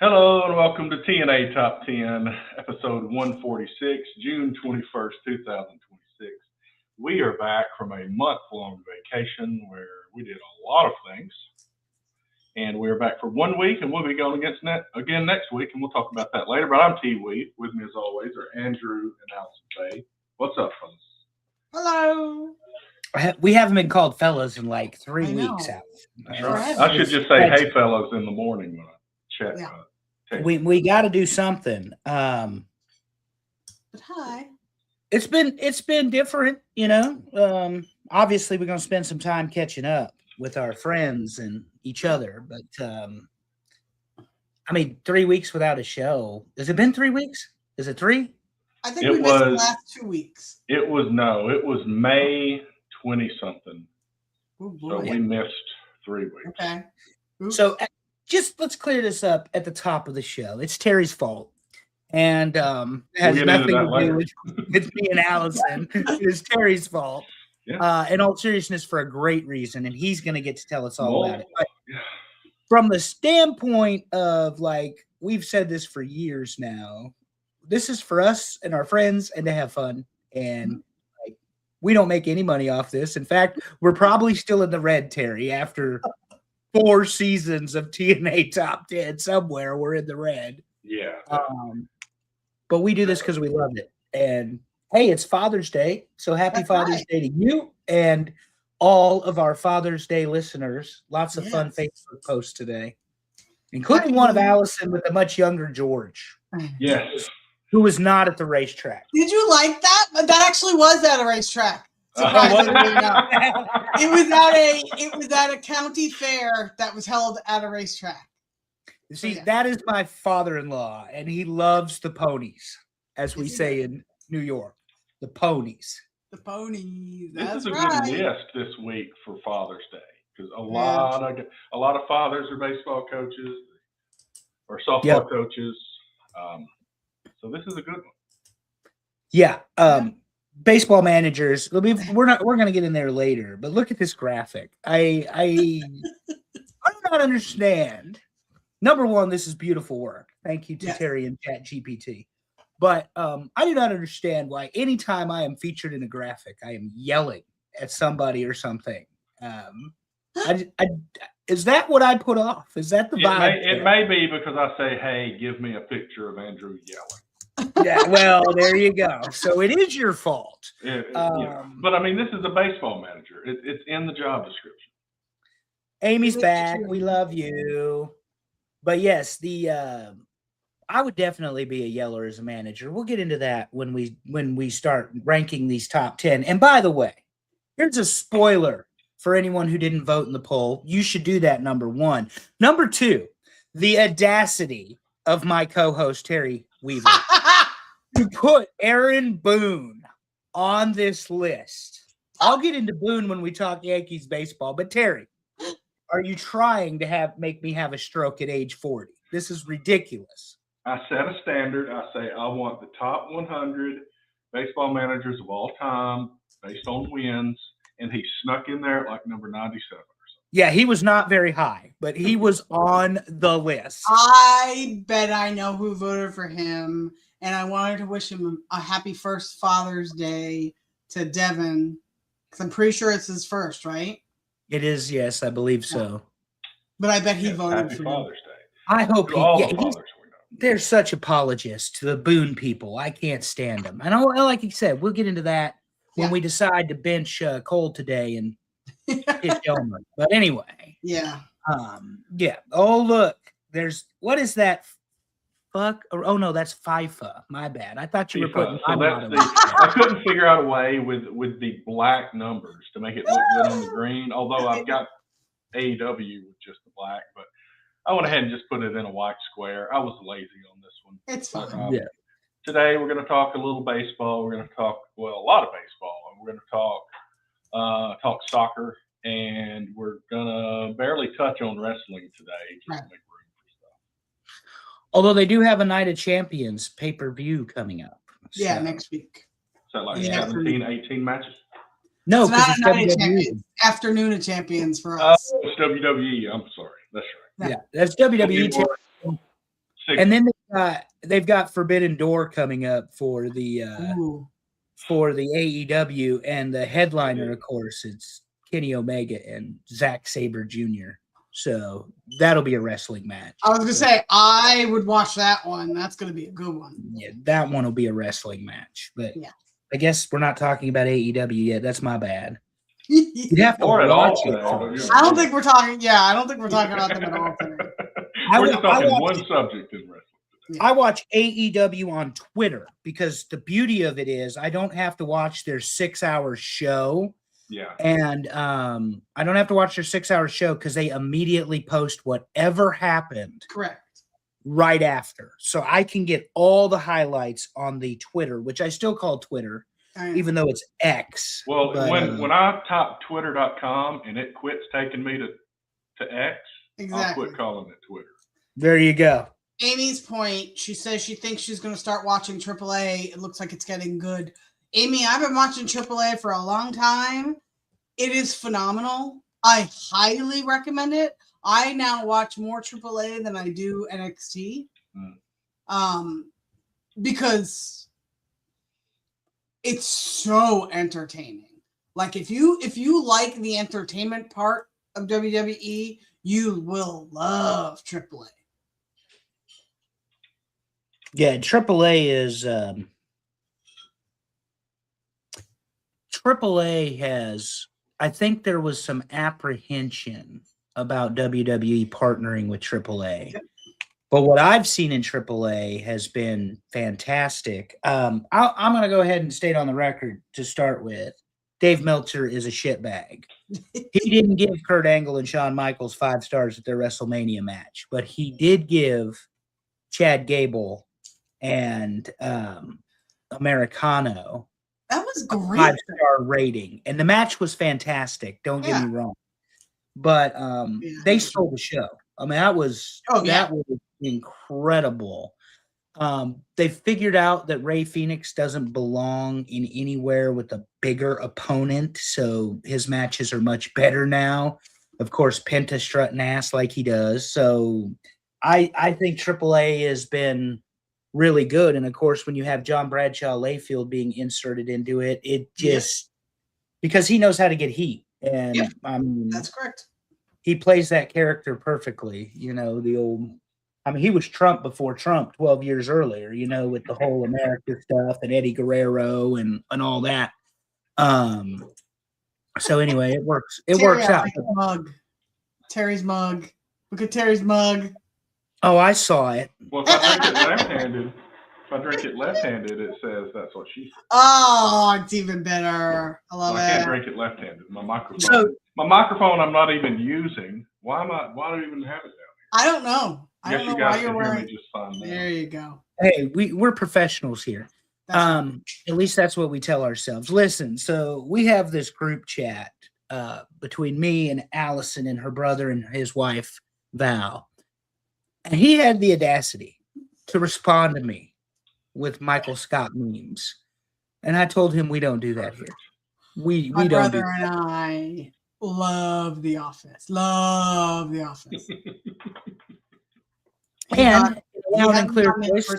Hello and welcome to TNA Top 10, episode 146, June 21st, 2026. We are back from a month-long vacation where we did a lot of things. And we're back for 1 week, and we'll be going again next week, and we'll talk about that later. But I'm T. Weed. With me, as always, are Andrew and Allison Bay. What's up, fellas? Hello. We haven't been called fellas in like 3 weeks. I should just say, hey, fellas, in the morning when I check. Yeah. We got to do something. But hi. It's been different, obviously, we're going to spend some time catching up with our friends and each other. But 3 weeks without a show. Has it been 3 weeks? Is it 3? I think we missed the last 2 weeks. It was May 20-something. So we missed 3 weeks. Okay. Oops. So just let's clear this up at the top of the show. It's Terry's fault. And it has nothing to do with me and Allison. It's Terry's fault. Yeah. In all seriousness, for a great reason. And he's going to get to tell us all about it. But from the standpoint of, we've said this for years now, this is for us and our friends and to have fun. And we don't make any money off this. In fact, we're probably still in the red, Terry, after 4 seasons of TNA Top 10. Somewhere we're in the red. Yeah. But we do this because we love it. And hey, it's Father's Day. So happy Father's Day to you and all of our Father's Day listeners. Lots of fun Facebook posts today, including one of Allison with a much younger George. Yes. Who was not at the racetrack. Did you like that? That actually was at a racetrack. Surprisingly enough. It was at a county fair that was held at a racetrack. See, that is my father-in-law, and he loves the ponies, as we say in New York. The ponies. The ponies. This is a good list this week for Father's Day because a lot of fathers are baseball coaches or softball coaches. So this is a good one. Yeah. Baseball managers. We're going to get in there later, but look at this graphic. I do not understand. Number one, this is beautiful work. Thank you to Terry and ChatGPT. But I do not understand why anytime I am featured in a graphic, I am yelling at somebody or something. Is that what I put off? Is that the vibe? It may be because I say, hey, give me a picture of Andrew yelling. Yeah, well, there you go. So it is your fault. But this is a baseball manager. It's in the job description. Amy's back. We love you. But yes, I would definitely be a yeller as a manager. We'll get into that when we start ranking these top 10. And by the way, here's a spoiler for anyone who didn't vote in the poll. You should do that, number one. Number two, the audacity of my co-host, Terry Weaver, to put Aaron Boone on this list. I'll get into Boone when we talk Yankees baseball. But Terry, are you trying to make me have a stroke at age 40? This is ridiculous. I set a standard. I say I want the top 100 baseball managers of all time based on wins, and he snuck in there at number 97 or something. Yeah, he was not very high, but he was on the list. I bet I know who voted for him, and I wanted to wish him a happy first Father's Day to Devin, because I'm pretty sure it's his first, right? It is, yes, I believe so. But I bet he voted happy for Father's him. Day. I hope fathers. They're such apologists to the Boone people. I can't stand them. And like you said, we'll get into that when we decide to bench Cole today and hit Elmer. But anyway. Yeah. Oh, look. What is that? Fuck? Oh, no, that's FIFA. My bad. I thought you were putting I couldn't figure out a way with the black numbers to make it look good on the green, although I've got AEW with just the black, but I went ahead and just put it in a white square. I was lazy on this one. It's fine. Today we're going to talk a little baseball. We're going to talk, a lot of baseball. And we're going to talk soccer, and we're going to barely touch on wrestling today just to make room for stuff. Although they do have a Night of Champions pay-per-view coming up. Yeah, next week. So 17, 18 matches? No, because it's Night of Champions. Afternoon of Champions for us. It's WWE. I'm sorry. That's right. Yeah, that's WWE. And then they've got Forbidden Door coming up for the Ooh. AEW, and the headliner, of course, it's Kenny Omega and Zack Sabre Jr. So that'll be a wrestling match. I was gonna say I would watch that one. That's gonna be a good one. Yeah, that one will be a wrestling match. But Yeah. I guess we're not talking about AEW yet. That's my bad. You'd have to Or at all watch it today, but first. yeah. I don't think we're talking. Yeah, I don't think we're talking about them at all today. We're just talking one subject in wrestling. I watch AEW on Twitter because the beauty of it is I don't have to watch their 6-hour show. Yeah. And I don't have to watch their 6-hour show because they immediately post whatever happened Correct. right after. So I can get all the highlights on the Twitter, which I still call Twitter, even though it's X. Well, but, when I type twitter.com and it quits taking me to X, Exactly. I'll quit calling it Twitter. There you go. Amy's point, she says she thinks she's going to start watching AAA. It looks like it's getting good. Amy, I've been watching AAA for a long time. It is phenomenal. I highly recommend it. I now watch more AAA than I do NXT. Because it's so entertaining. Like if you like the entertainment part of WWE, you will love AAA. Yeah, AAA is AAA has, I think there was some apprehension about WWE partnering with AAA. But what I've seen in AAA has been fantastic. I'm going to go ahead and state on the record to start with, Dave Meltzer is a shitbag. He didn't give Kurt Angle and Shawn Michaels 5 stars at their WrestleMania match, but he did give Chad Gable and Americano That was great. 5-star rating, and the match was fantastic. Don't get me wrong, but they stole the show. I mean, that was incredible. They figured out that Rey Fenix doesn't belong in anywhere with a bigger opponent, so his matches are much better now. Of course, Penta strutting ass like he does. So I think AAA has been really good. And of course, when you have John Bradshaw Layfield being inserted into it, it just because he knows how to get heat. And that's correct. He plays that character perfectly. You know, the old, I mean, he was Trump before Trump 12 years earlier, you know, with the whole America stuff and Eddie Guerrero and all that. So anyway, it works. It works out. Mug. Terry's mug. Look at Terry's mug. Oh, I saw it. Well, if I drink it left-handed, it says that's what she said. Oh, it's even better. I love it. I can't drink it left-handed. My microphone I'm not even using. Why do I even have it down here? I don't know. I guess you guys can hear me just fine now. There you go. Hey, we're professionals here. At least that's what we tell ourselves. Listen, so we have this group chat between me and Allison and her brother and his wife, Val. And he had the audacity to respond to me with Michael Scott memes. And I told him we don't do that here. We My don't brother and I love The Office. Love The Office. And loud and clear voice,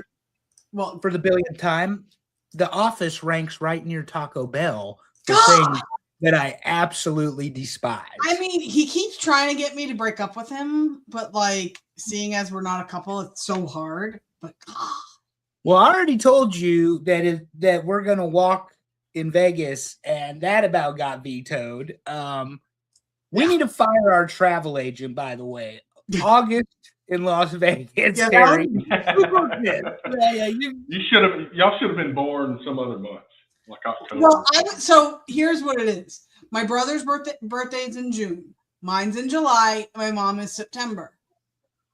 for the billionth time, The Office ranks right near Taco Bell for things that I absolutely despise. I mean, he keeps trying to get me to break up with him, but like, seeing as we're not a couple, it's so hard. But well, I already told you that we're gonna walk in Vegas, and that about got vetoed. We need to fire our travel agent, by the way. August in Las Vegas. Terry. Y'all should have been born some other month, like October. Well, so here's what it is. My brother's birthday's in June. Mine's in July. And my mom is September.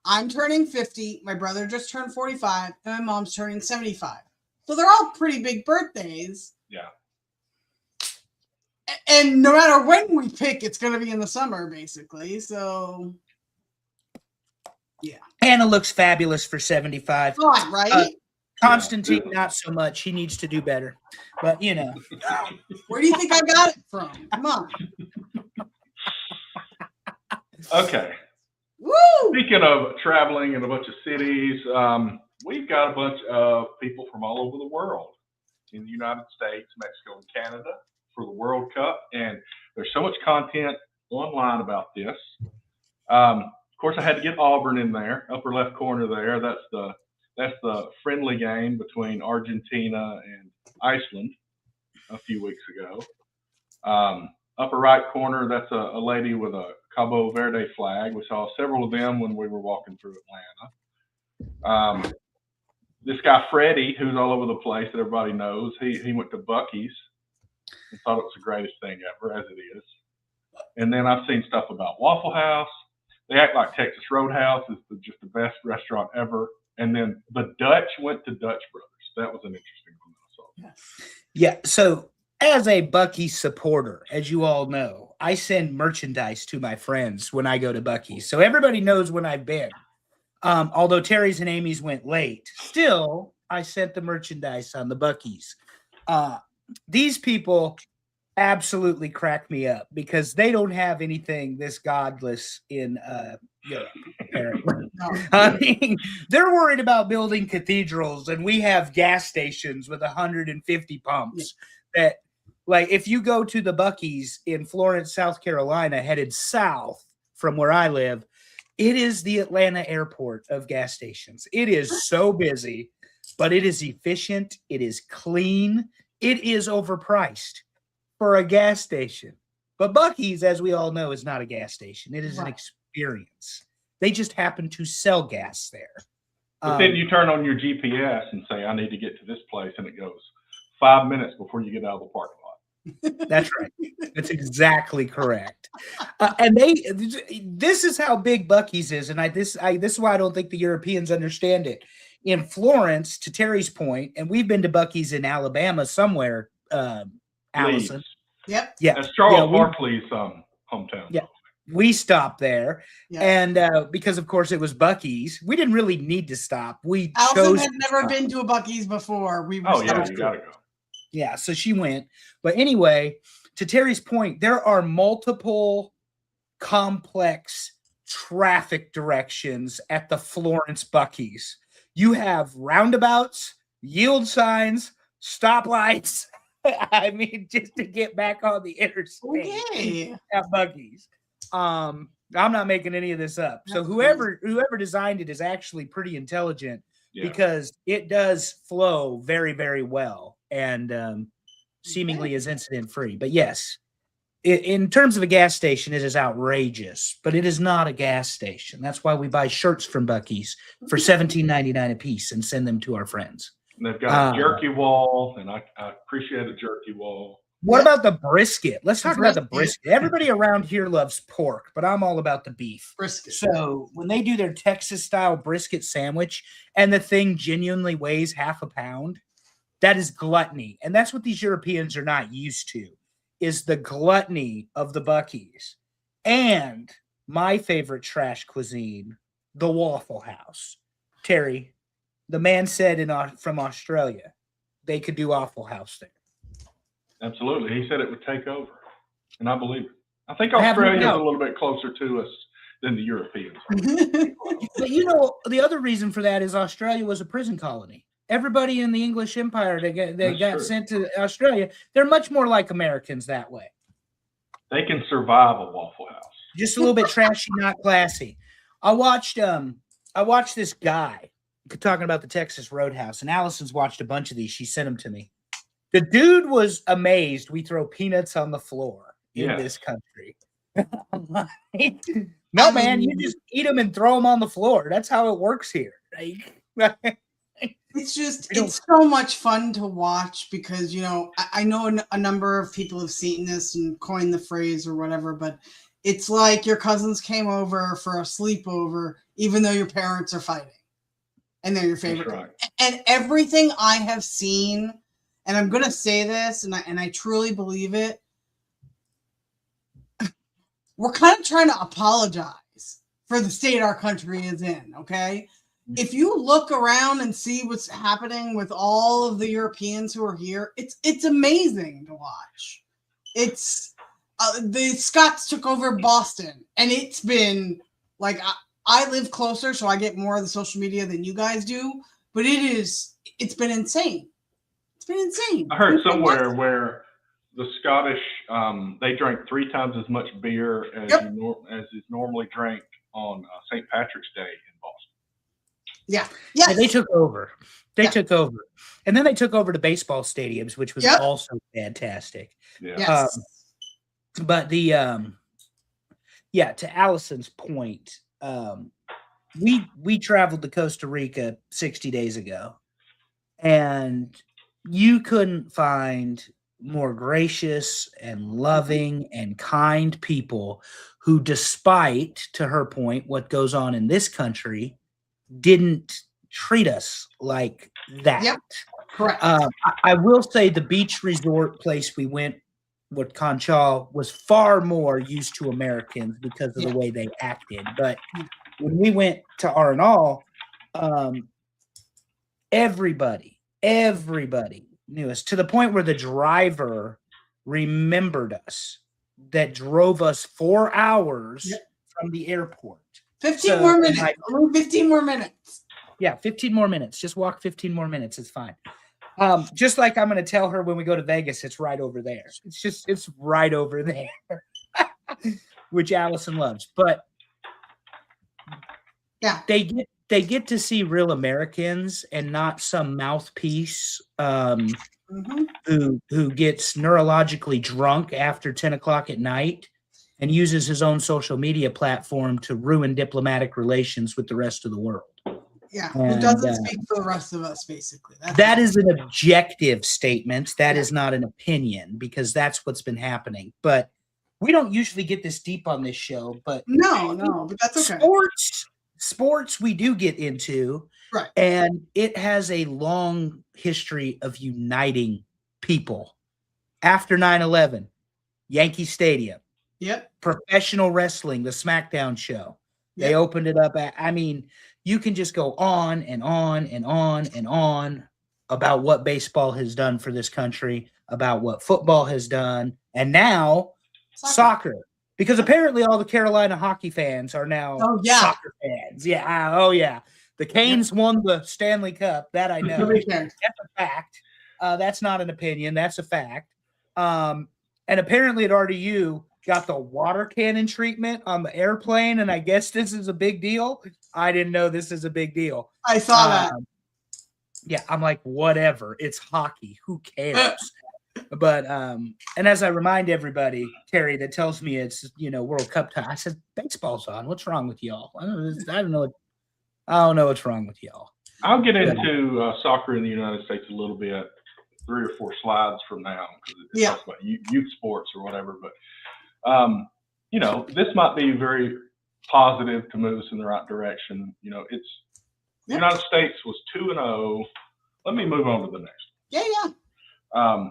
I'm turning 50. My brother just turned 45, and my mom's turning 75. So they're all pretty big birthdays. Yeah. And no matter when we pick, it's going to be in the summer, basically. So, yeah. Hannah looks fabulous for 75. God, right? Constantine, not so much. He needs to do better. But, you know. Where do you think I got it from? Come on. Okay. Woo! Speaking of traveling in a bunch of cities, we've got a bunch of people from all over the world in the United States, Mexico, and Canada for the World Cup. And there's so much content online about this. Of course, I had to get Auburn in there, upper left corner there. That's the friendly game between Argentina and Iceland a few weeks ago. Upper right corner, that's a lady with a Cabo Verde flag. We saw several of them when we were walking through Atlanta. This guy, Freddie, who's all over the place that everybody knows, he went to Buc-ee's and thought it was the greatest thing ever, as it is. And then I've seen stuff about Waffle House. They act like Texas Roadhouse is just the best restaurant ever. And then the Dutch went to Dutch Brothers. That was an interesting one I saw. Yeah. So as a Buc-ee's supporter, as you all know, I send merchandise to my friends when I go to Buc-ee's. So everybody knows when I've been. Although Terry's and Amy's went late, still I sent the merchandise on the Buc-ee's. These people absolutely crack me up because they don't have anything this godless in Europe, apparently. I mean, they're worried about building cathedrals, and we have gas stations with 150 pumps that, like, if you go to the Buc-ee's in Florence, South Carolina, headed south from where I live, it is the Atlanta airport of gas stations. It is so busy, but it is efficient. It is clean. It is overpriced for a gas station. But Buc-ee's, as we all know, is not a gas station. It is an experience. They just happen to sell gas there. But then you turn on your GPS and say, I need to get to this place, and it goes 5 minutes before you get out of the parking lot. That's right. That's exactly correct. And this is how big Buc-ee's is. And this is why I don't think the Europeans understand it. In Florence, to Terry's point, and we've been to Buc-ee's in Alabama somewhere, Allison. Leeds. Yep. Yeah. That's Charles Barkley's hometown. Yeah. We stopped there. Yeah. And because, of course, it was Buc-ee's, we didn't really need to stop. We Allison chose had never been to a Buc-ee's before. We were Oh, yeah, you got to go. Yeah, so she went. But anyway, to Terry's point, there are multiple complex traffic directions at the Florence Buc-ee's. You have roundabouts, yield signs, stoplights. I mean, just to get back on the interstate at Buc-ee's. I'm not making any of this up. So whoever designed it is actually pretty intelligent because it does flow very, very well and seemingly is incident free. But yes, in terms of a gas station, it is outrageous, but it is not a gas station. That's why we buy shirts from Buc-ee's for $17.99 a piece and send them to our friends. And they've got a jerky wall, and I appreciate a jerky wall. What about the brisket? Let's talk about the brisket. Everybody around here loves pork, but I'm all about the beef. Brisket. So when they do their Texas-style brisket sandwich and the thing genuinely weighs half a pound, that is gluttony. And that's what these Europeans are not used to, is the gluttony of the Buc-ee's. And my favorite trash cuisine, the Waffle House. Terry, the man said from Australia, they could do Waffle House there. Absolutely. He said it would take over, and I believe it. I think Australia is a little bit closer to us than the Europeans. But you know, the other reason for that is Australia was a prison colony. Everybody in the English Empire that got sent to Australia, they're much more like Americans that way. They can survive a Waffle House. Just a little bit trashy, not classy. I watched this guy talking about the Texas Roadhouse, and Allison's watched a bunch of these. She sent them to me. The dude was amazed we throw peanuts on the floor in this country. No, man, you just eat them and throw them on the floor. That's how it works here. It's so much fun to watch because, you know, I know a number of people have seen this and coined the phrase or whatever, but it's like your cousins came over for a sleepover, even though your parents are fighting and they're your favorite. Right. And everything I have seen, and I'm going to say this, and I truly believe it, we're kind of trying to apologize for the state our country is in, okay? If you look around and see what's happening with all of the Europeans who are here, it's amazing to watch. It's the Scots took over Boston, and it's been like I live closer, so I get more of the social media than you guys do. But it's been insane. It's been insane. I heard somewhere where the Scottish, they drank 3 times as much beer as as is normally drank on St. Patrick's Day in Boston. Yeah. Yes. And they took over. They took over. And then they took over the baseball stadiums, which was also fantastic. Yeah. Yes. But to Allison's point, we traveled to Costa Rica 60 days ago, and you couldn't find more gracious and loving and kind people who, despite, to her point, what goes on in this country, didn't treat us like that. Yep. Correct. I will say the beach resort place we went with Conchal was far more used to Americans because of the way they acted. But when we went to Arenal, everybody knew us, to the point where the driver remembered us, that drove us 4 hours from the airport. 15 more minutes. 15 more minutes. Yeah, 15 more minutes. Just walk 15 more minutes. It's fine. Just like I'm going to tell her when we go to Vegas, it's right over there. It's right over there, which Allison loves. But they get to see real Americans and not some mouthpiece who gets neurologically drunk after 10 o'clock at night and uses his own social media platform to ruin diplomatic relations with the rest of the world. Yeah, who doesn't speak for the rest of us, basically. That is an objective statement. That is not an opinion, because that's what's been happening. But we don't usually get this deep on this show. But no, but that's okay. Sports we do get into, right? And it has a long history of uniting people. After 9/11, Yankee Stadium. Yep. Professional wrestling, the SmackDown show. Yep. They opened it up. You can just go on and on and on and on about what baseball has done for this country, about what football has done, and now soccer. Because apparently all the Carolina hockey fans are now soccer fans. Yeah. Oh, yeah. The Canes won the Stanley Cup. That I know. That's a fact. That's not an opinion. That's a fact. And apparently at RDU, got the water cannon treatment on the airplane, and I guess this is a big deal. I didn't know this is a big deal. I saw that. Yeah, I'm like, whatever. It's hockey. Who cares? But and as I remind everybody, Terry, that tells me it's World Cup time, I said, baseball's on. What's wrong with y'all? I don't know what's wrong with y'all. I'll get into soccer in the United States a little bit, 3 or 4 slides from now, because it talks about youth sports or whatever. But this might be very positive to move us in the right direction. The United States was 2-0. Let me move on to the next one. Yeah.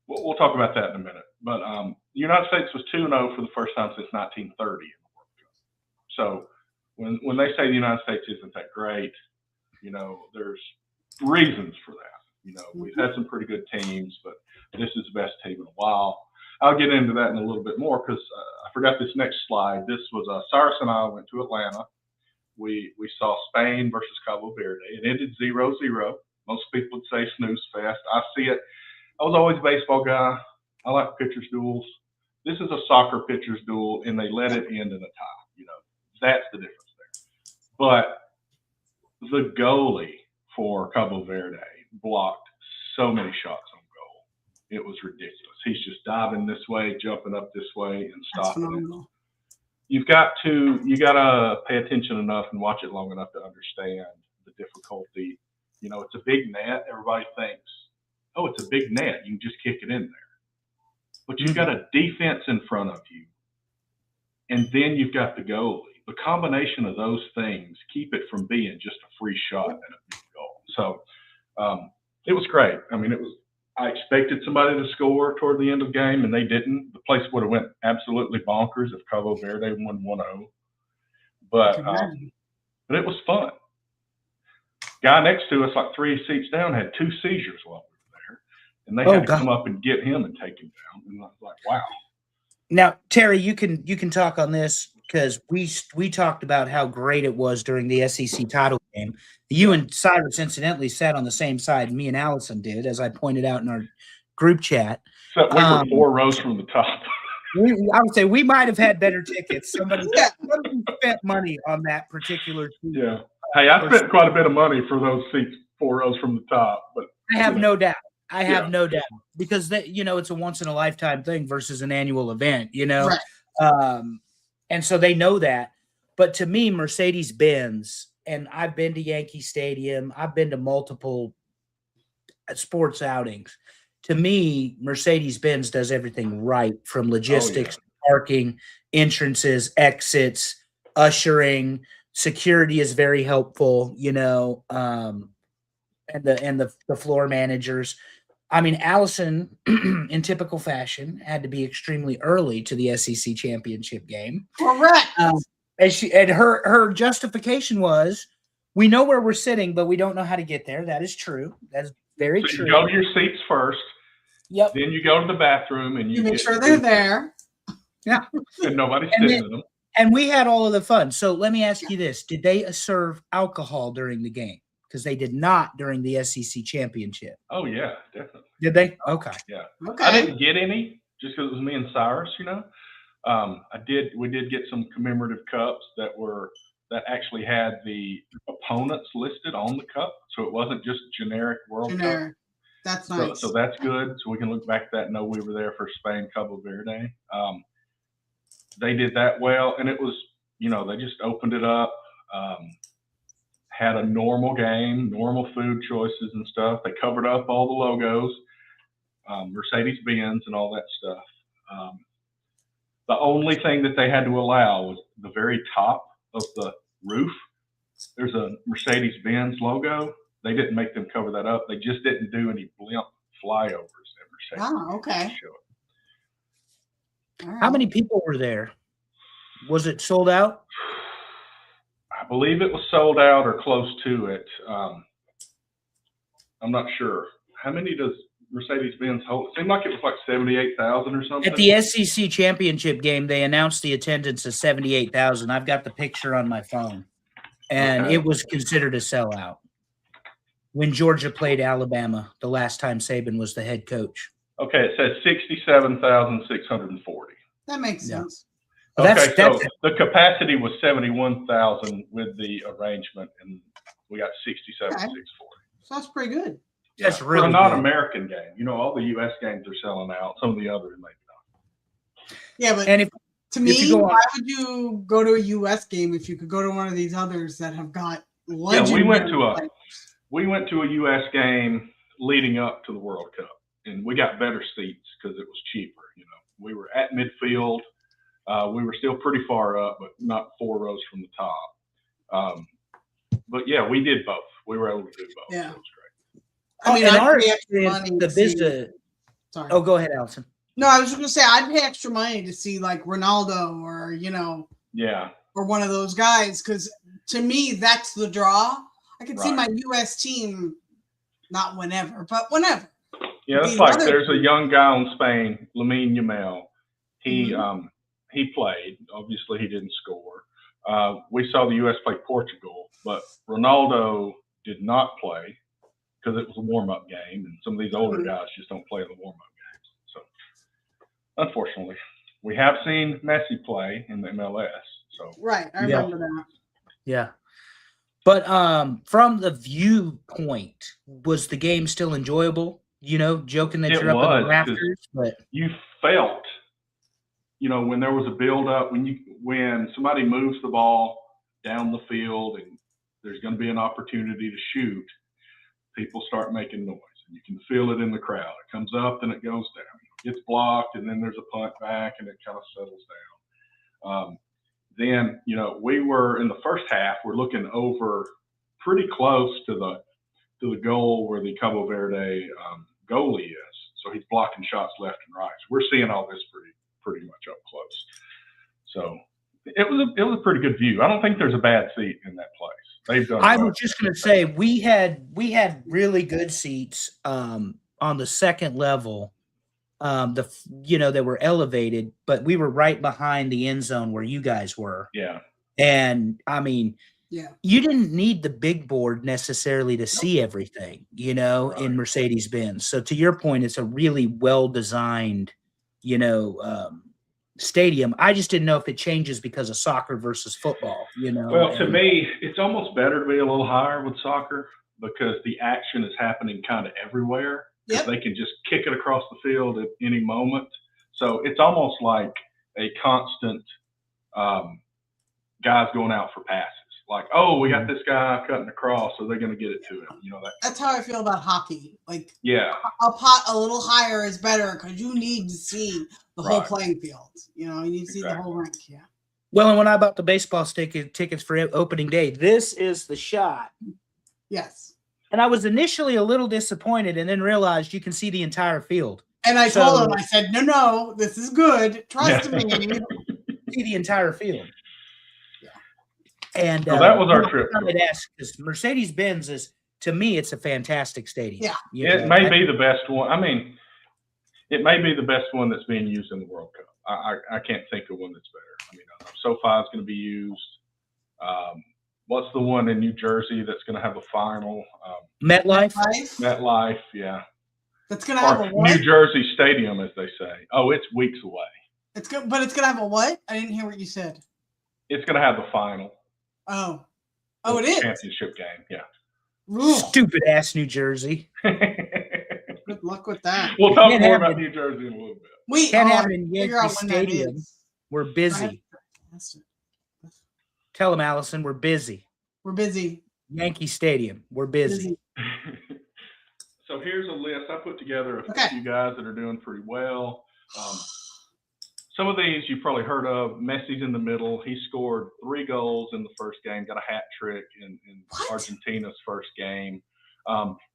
We'll talk about that in a minute. But the United States was 2-0 for the first time since 1930 in the World Cup. So when they say the United States isn't that great, there's reasons for that. We've had some pretty good teams, but this is the best team in a while. I'll get into that in a little bit more, because I forgot this next slide. This was Cyrus and I went to Atlanta. We saw Spain versus Cabo Verde. It ended 0-0. Most people would say snooze fest. I see it. I was always a baseball guy. I like pitchers duels. This is a soccer pitchers duel, and they let it end in a tie. That's the difference there. But the goalie for Cabo Verde blocked so many shots on goal. It was ridiculous. He's just diving this way, jumping up this way, and stopping it. You got to pay attention enough and watch it long enough to understand the difficulty. It's a big net. Everybody thinks, oh, it's a big net. You can just kick it in there. But you've got a defense in front of you, and then you've got the goalie. The combination of those things keep it from being just a free shot and a big goal. So it was great. I expected somebody to score toward the end of the game, and they didn't. The place would have went absolutely bonkers if Cabo Verde won 1-0. But it was fun. Guy next to us, like 3 seats down, had 2 seizures while we were there, and they had to come up and get him and take him down. And I was like, wow. Now, Terry, you can talk on this. because we talked about how great it was during the SEC title game. You and Cyrus incidentally sat on the same side me and Allison did, as I pointed out in our group chat. Except we were 4 rows from the top. I would say we might have had better tickets. Somebody Yeah. spent money on that particular seat. Yeah. Hey, I spent quite a bit of money for those seats 4 rows from the top, but I have no doubt. I have Yeah. no doubt because that it's a once in a lifetime thing versus an annual event, Right. And so they know that. But to me, Mercedes-Benz, and I've been to Yankee Stadium, I've been to multiple sports outings. To me, Mercedes-Benz does everything right, from logistics, parking, entrances, exits, ushering, security is very helpful, and the floor managers. I mean, Allison, in typical fashion, had to be extremely early to the SEC championship game. Correct. And her justification was, we know where we're sitting, but we don't know how to get there. That is true. That is very so true. you go to your seats first. Yep. Then you go to the bathroom and You make sure they're there. Yeah. And nobody's And sitting in them. And we had all of the fun. So let me ask you this. Did they serve alcohol during the game? Because they did not during the SEC championship. Oh yeah, definitely. Did they? Okay. Yeah. Okay. I didn't get any just because it was me and Cyrus, We did get some commemorative cups that actually had the opponents listed on the cup, so it wasn't just generic World Cup. That's nice. So that's good. So we can look back at that and know we were there for Spain Cabo Verde. They did that well, and it was, they just opened it up, had a normal game, normal food choices and stuff. They covered up all the logos, Mercedes-Benz and all that stuff. The only thing that they had to allow was the very top of the roof. There's a Mercedes-Benz logo. They didn't make them cover that up. They just didn't do any blimp flyovers at Mercedes. Oh, okay. All right. How many people were there? Was it sold out? I believe it was sold out or close to it. I'm not sure. How many does Mercedes-Benz hold? It seemed like it was like 78,000 or something. At the SEC championship game, they announced the attendance of 78,000. I've got the picture on my phone. And Okay. It was considered a sellout when Georgia played Alabama the last time Saban was the head coach. Okay, it says 67,640. That makes Yeah. sense. Okay, so the capacity was 71,000 with the arrangement, and we got 67,640. So that's pretty good. That's For really a good. non-American game. All the U.S. games are selling out. Some of the others maybe not. Yeah, but And if to me, you go on- why would you go to a U.S. game if you could go to one of these others that have got legendary we went to a U.S. game leading up to the World Cup, and we got better seats because it was cheaper. We were at midfield. We were still pretty far up, but not 4 rows from the top. But yeah, we did both. We were able to do both. Yeah. It was great. I mean, and I'd our pay extra experience, money the to see- Vista. Sorry. Oh, go ahead, Allison. No, I was just gonna say I'd pay extra money to see like Ronaldo or Yeah. or one of those guys because to me that's the draw. I can see Right. my U.S. team not whenever, but whenever. Yeah, that's These like other- there's a young guy on Spain, Lamine Yamal. He Mm-hmm. played. Obviously, he didn't score. We saw the U.S. play Portugal, but Ronaldo did not play because it was a warm-up game, and some of these older Mhm. guys just don't play in the warm-up games. So, unfortunately, we have seen Messi play in the MLS. So, Right, I Yeah. remember that. Yeah. But from the viewpoint, was the game still enjoyable? Joking that It you're up in was, the 'cause- rafters, but you felt, when there was a build-up, when somebody moves the ball down the field and there's going to be an opportunity to shoot, people start making noise, and you can feel it in the crowd. It comes up, then it goes down. It gets blocked, and then there's a punt back, and it kind of settles down. Then, we were in the first half, we're looking over pretty close to the goal where the Cabo Verde goalie is. So he's blocking shots left and right. So we're seeing all this pretty much up close. So it was a pretty good view. I don't think there's a bad seat in that place. They've done. I well. was just going to say we had really good seats on the second level, that were elevated, but we were right behind the end zone where you guys were. Yeah. And I mean, Yeah. you didn't need the big board necessarily to see everything, in Right. Mercedes-Benz. So to your point, it's a really well-designed, stadium. I just didn't know if it changes because of soccer versus football, Well, to me, it's almost better to be a little higher with soccer because the action is happening kind of everywhere. Yep. They can just kick it across the field at any moment. So it's almost like a constant guys going out for passes. Like, oh, we got this guy cutting across, so they're going to get it to him. That's how I feel about hockey. Like, yeah, a little higher is better because you need to see the whole playing field. You need to see the whole rink. Yeah. Well, and when I bought the baseball tickets for opening day, this is the shot. Yes. And I was initially a little disappointed and then realized you can see the entire field. And I told him, I said, no, this is good. Trust me. See the entire field. Yeah. And so that was our trip. I would ask, because Mercedes-Benz is, to me, it's a fantastic stadium. Yeah. It may be the best one. I mean, it may be the best one that's being used in the World Cup. I can't think of one that's better. I mean, SoFi is going to be used. What's the one in New Jersey that's going to have a final? MetLife? MetLife, yeah. That's going to have a what? New Jersey Stadium, as they say. Oh, it's weeks away. It's good, but it's going to have a what? I didn't hear what you said. It's going to have the final. Oh, it is? Championship game, yeah. Ooh. Stupid ass New Jersey. Good luck with that. We'll talk more about New Jersey in a little bit. We can't have it in Yankee Stadium. We're busy. Tell them, Allison, we're busy. We're busy. Yankee Stadium. We're busy. So here's a list. I put together a few guys that are doing pretty well. Some of these you've probably heard of. Messi's in the middle. He scored 3 goals in the first game, got a hat trick in Argentina's first game.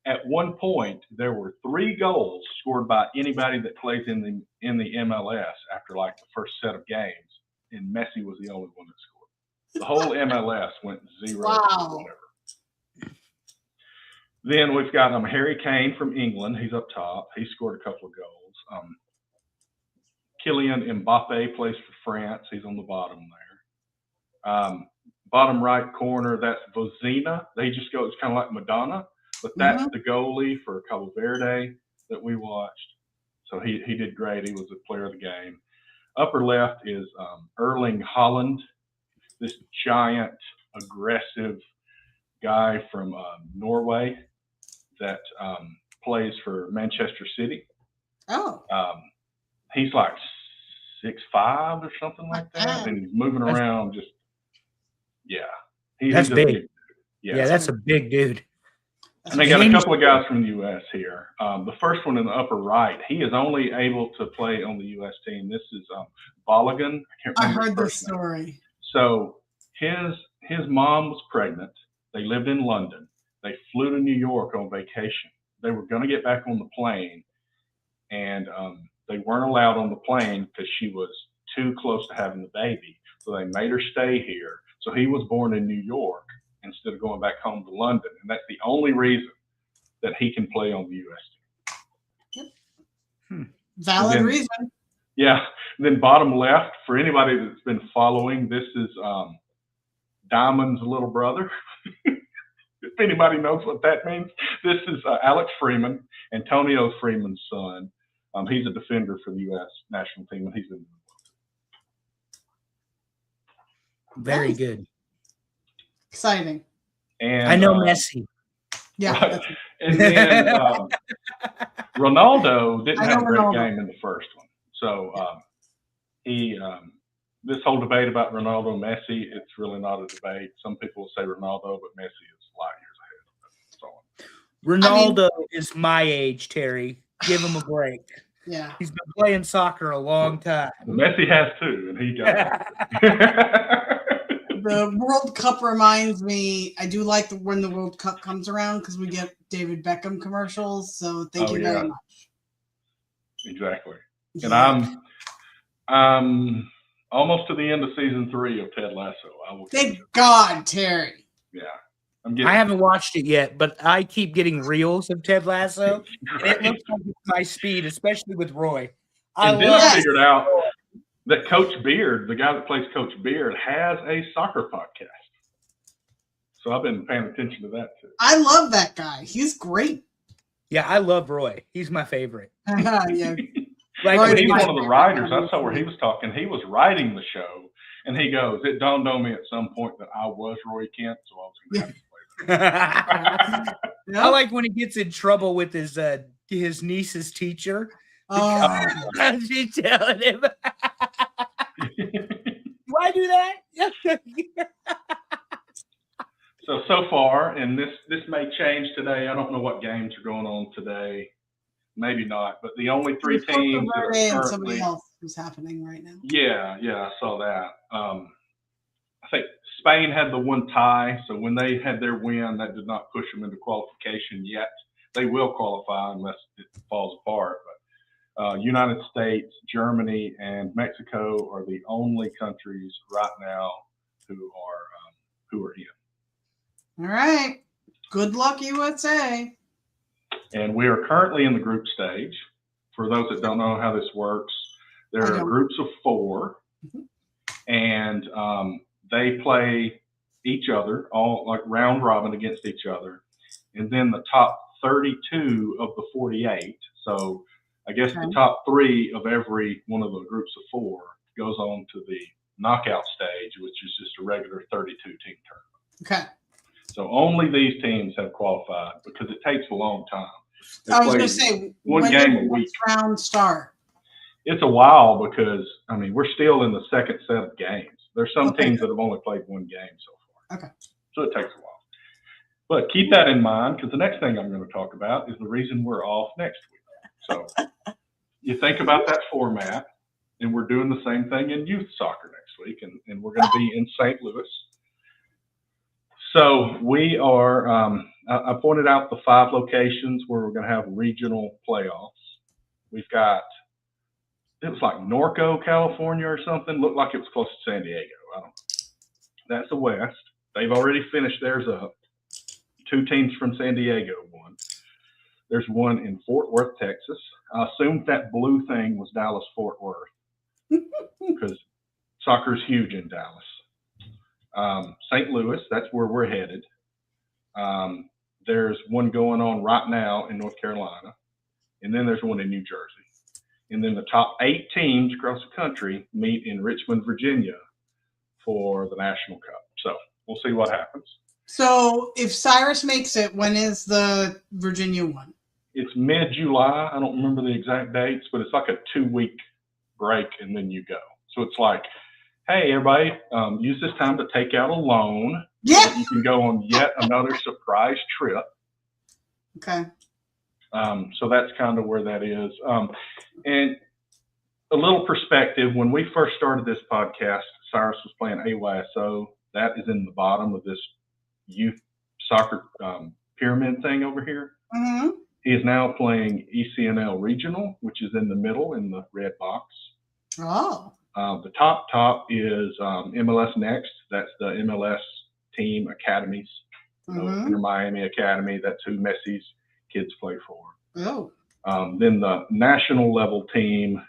At one point, there were 3 goals scored by anybody that plays in the MLS after like the first set of games, and Messi was the only one that scored. The whole MLS went 0 or whatever. Then we've got Harry Kane from England. He's up top. He scored a couple of goals. Kylian Mbappe plays for France. He's on the bottom there. Bottom right corner, that's Vozina. They just go, it's kind of like Madonna, but that's the goalie for Cabo Verde that we watched. So he did great. He was the player of the game. Upper left is Erling Haaland, this giant, aggressive guy from Norway that plays for Manchester City. Oh. He's like 6'5" or something like that, and he's moving around. Just that's big. Big yeah, that's a big dude. And they got a couple of guys from the U.S. here. The first one in the upper right, he is only able to play on the U.S. team. This is Balogun. I heard this story. So his mom was pregnant. They lived in London. They flew to New York on vacation. They were going to get back on the plane, and they weren't allowed on the plane because she was too close to having the baby. So they made her stay here. So he was born in New York instead of going back home to London. And that's the only reason that he can play on the U.S. team. Yep. Valid reason. Yeah. And then bottom left, for anybody that's been following, this is Diamond's little brother. If anybody knows what that means, this is Alex Freeman, Antonio Freeman's son. He's a defender for the U.S. national team, and he's in the Very good. Exciting. And I know Messi. Yeah. Right. And then Ronaldo didn't have a great game in the first one. So this whole debate about Ronaldo and Messi, it's really not a debate. Some people will say Ronaldo, but Messi is light years ahead. Ronaldo is my age, Terry. Give him a break. Yeah. He's been playing soccer a long time. Messi has too, and he got it. The World Cup reminds me, I do like when the World Cup comes around because we get David Beckham commercials. So thank you very much. Exactly. And I'm almost to the end of season 3 of Ted Lasso. Thank God, Terry. Yeah. I haven't watched it yet, but I keep getting reels of Ted Lasso, and it looks like it's my speed, especially with Roy. And then I figured out that Coach Beard, the guy that plays Coach Beard, has a soccer podcast. So I've been paying attention to that too. I love that guy. He's great. Yeah, I love Roy. He's my favorite. Yeah. Like, Well, he's one of the writers. I saw where he was talking. He was writing the show, and he goes, "It dawned on me at some point that I was Roy Kent, so I was going to have to play that." I like when he gets in trouble with his niece's teacher. She's telling him, "Do I do that?" So far, and this may change today. I don't know what games are going on today. Maybe not, but the only three teams that are currently, somebody else is happening right now. Yeah, I saw that. I think Spain had the one tie, so when they had their win, that did not push them into qualification yet. They will qualify unless it falls apart. But United States, Germany, and Mexico are the only countries right now who are in. All right. Good luck, USA. And we are currently in the group stage. For those that don't know how this works, there are groups of 4, and they play each other, all like round robin against each other. And then the top 32 of the 48, so I guess the top 3 of every one of the groups of 4 goes on to the knockout stage, which is just a regular 32-team tournament. Okay. So only these teams have qualified because it takes a long time. I was going to say, one game a week. Round start. It's a while because we're still in the second set of games. There's some teams that have only played one game so far. Okay. So it takes a while. But keep that in mind because the next thing I'm going to talk about is the reason we're off next week. So you think about that format, and we're doing the same thing in youth soccer next week, and we're going to be in St. Louis. So we are, I pointed out the 5 locations where we're going to have regional playoffs. We've got, it was like Norco, California or something. Looked like it was close to San Diego. I don't know. That's the West. They've already finished theirs up. 2 teams from San Diego won. There's one in Fort Worth, Texas. I assumed that blue thing was Dallas-Fort Worth because soccer is huge in Dallas. St. Louis, that's where we're headed. There's one going on right now in North Carolina, and then there's one in New Jersey. And then the top 8 teams across the country meet in Richmond, Virginia for the National Cup. So we'll see what happens. So if Cyrus makes it, when is the Virginia one? It's mid-July. I don't remember the exact dates, but it's like a 2-week break, and then you go. So it's like, hey, everybody, use this time to take out a loan. Yeah. So you can go on yet another surprise trip. Okay. So that's kind of where that is. And a little perspective, when we first started this podcast, Cyrus was playing AYSO. That is in the bottom of this youth soccer pyramid thing over here. Mm-hmm. He is now playing ECNL Regional, which is in the middle in the red box. Oh. The top is MLS Next. That's the MLS team academies. Mm-hmm. Inter Miami Academy. That's who Messi's kids play for. Oh. Then the national level team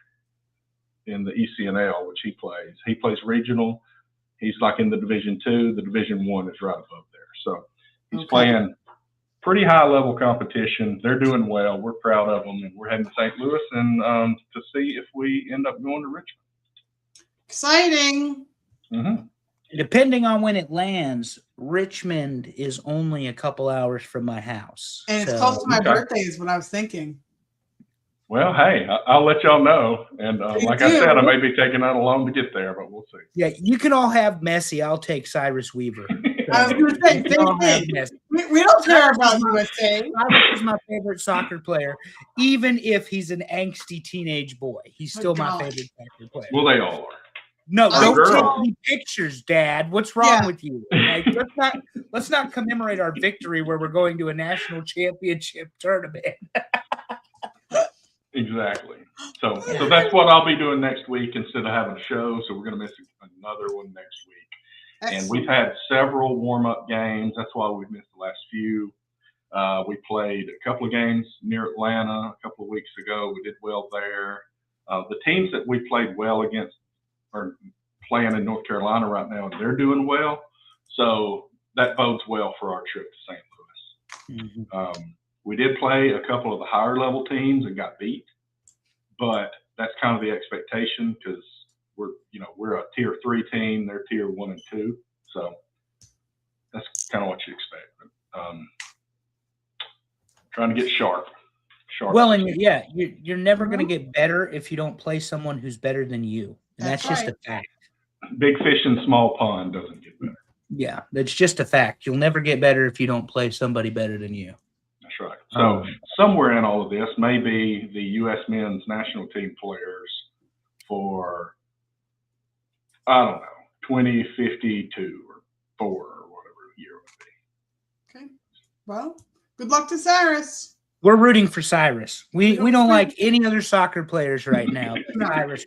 in the ECNL, which he plays regional. He's like in the Division 2. The Division 1 is right above there. So he's playing pretty high level competition. They're doing well. We're proud of them, and we're heading to St. Louis and to see if we end up going to Richmond. Exciting. Mm-hmm. Depending on when it lands, Richmond is only a couple hours from my house. And it's close to my birthday is what I was thinking. Well, hey, I'll let y'all know. And like I said, I may be taking out a loan to get there, but we'll see. Yeah, you can all have Messi. I'll take Cyrus Weaver. I was going to say, we don't care about USA. Cyrus is my favorite soccer player, even if he's an angsty teenage boy. He's still my favorite soccer player. Well, they all are. No, don't take any pictures, Dad. What's wrong with you? Like, let's not commemorate our victory where we're going to a national championship tournament. Exactly. So that's what I'll be doing next week instead of having a show. So we're going to miss another one next week. And we've had several warm-up games. That's why we've missed the last few. We played a couple of games near Atlanta a couple of weeks ago. We did well there. The teams that we played well against are playing in North Carolina right now, and they're doing well. So that bodes well for our trip to St. Louis. Mm-hmm. We did play a couple of the higher level teams and got beat, but that's kind of the expectation because we're a tier 3 team, they're tier 1 and 2, so that's kind of what you expect. Trying to get sharp. Well, and yeah, you're never going to get better if you don't play someone who's better than you, and that's just a fact. Big fish in small pond doesn't get better. Yeah, that's just a fact. You'll never get better if you don't play somebody better than you. That's right. So somewhere in all of this may be the U.S. men's national team players for, I don't know, 2052 or 4 or whatever the year would be. Okay. Well, good luck to Cyrus. We're rooting for Cyrus. We don't like any other soccer players right now. Cyrus.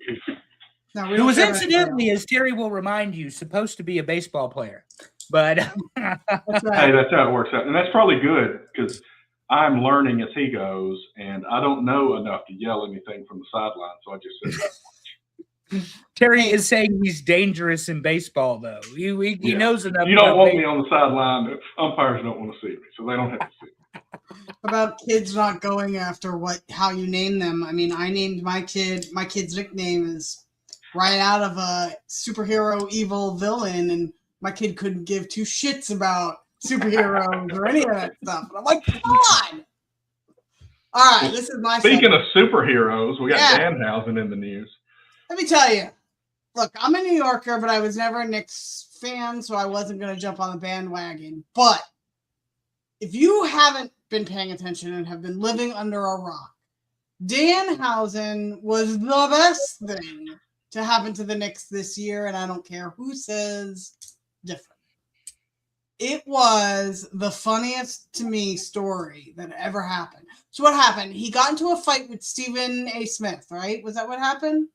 No, who was incidentally, as Terry will remind you, supposed to be a baseball player. But that's right. Hey, that's how it works out. And that's probably good because I'm learning as he goes, and I don't know enough to yell anything from the sideline, so I just said Terry is saying he's dangerous in baseball, though. He knows enough. You don't want me on the sideline. Umpires don't want to see me, so they don't have to see me. About kids not going after how you name them. I mean, I named my kid's nickname is right out of a superhero evil villain, and my kid couldn't give 2 shits about superheroes or any of that stuff. And I'm like, come on. All right, this is my Speaking of superheroes, we got Danhausen in the news. Let me tell you. Look, I'm a New Yorker, but I was never a Knicks fan, so I wasn't going to jump on the bandwagon. But if you haven't been paying attention and have been living under a rock, Danhausen was the best thing to happen to the Knicks this year, and I don't care who says different. It was the funniest to me story that ever happened. So what happened? He got into a fight with Stephen A. Smith, right? Was that what happened?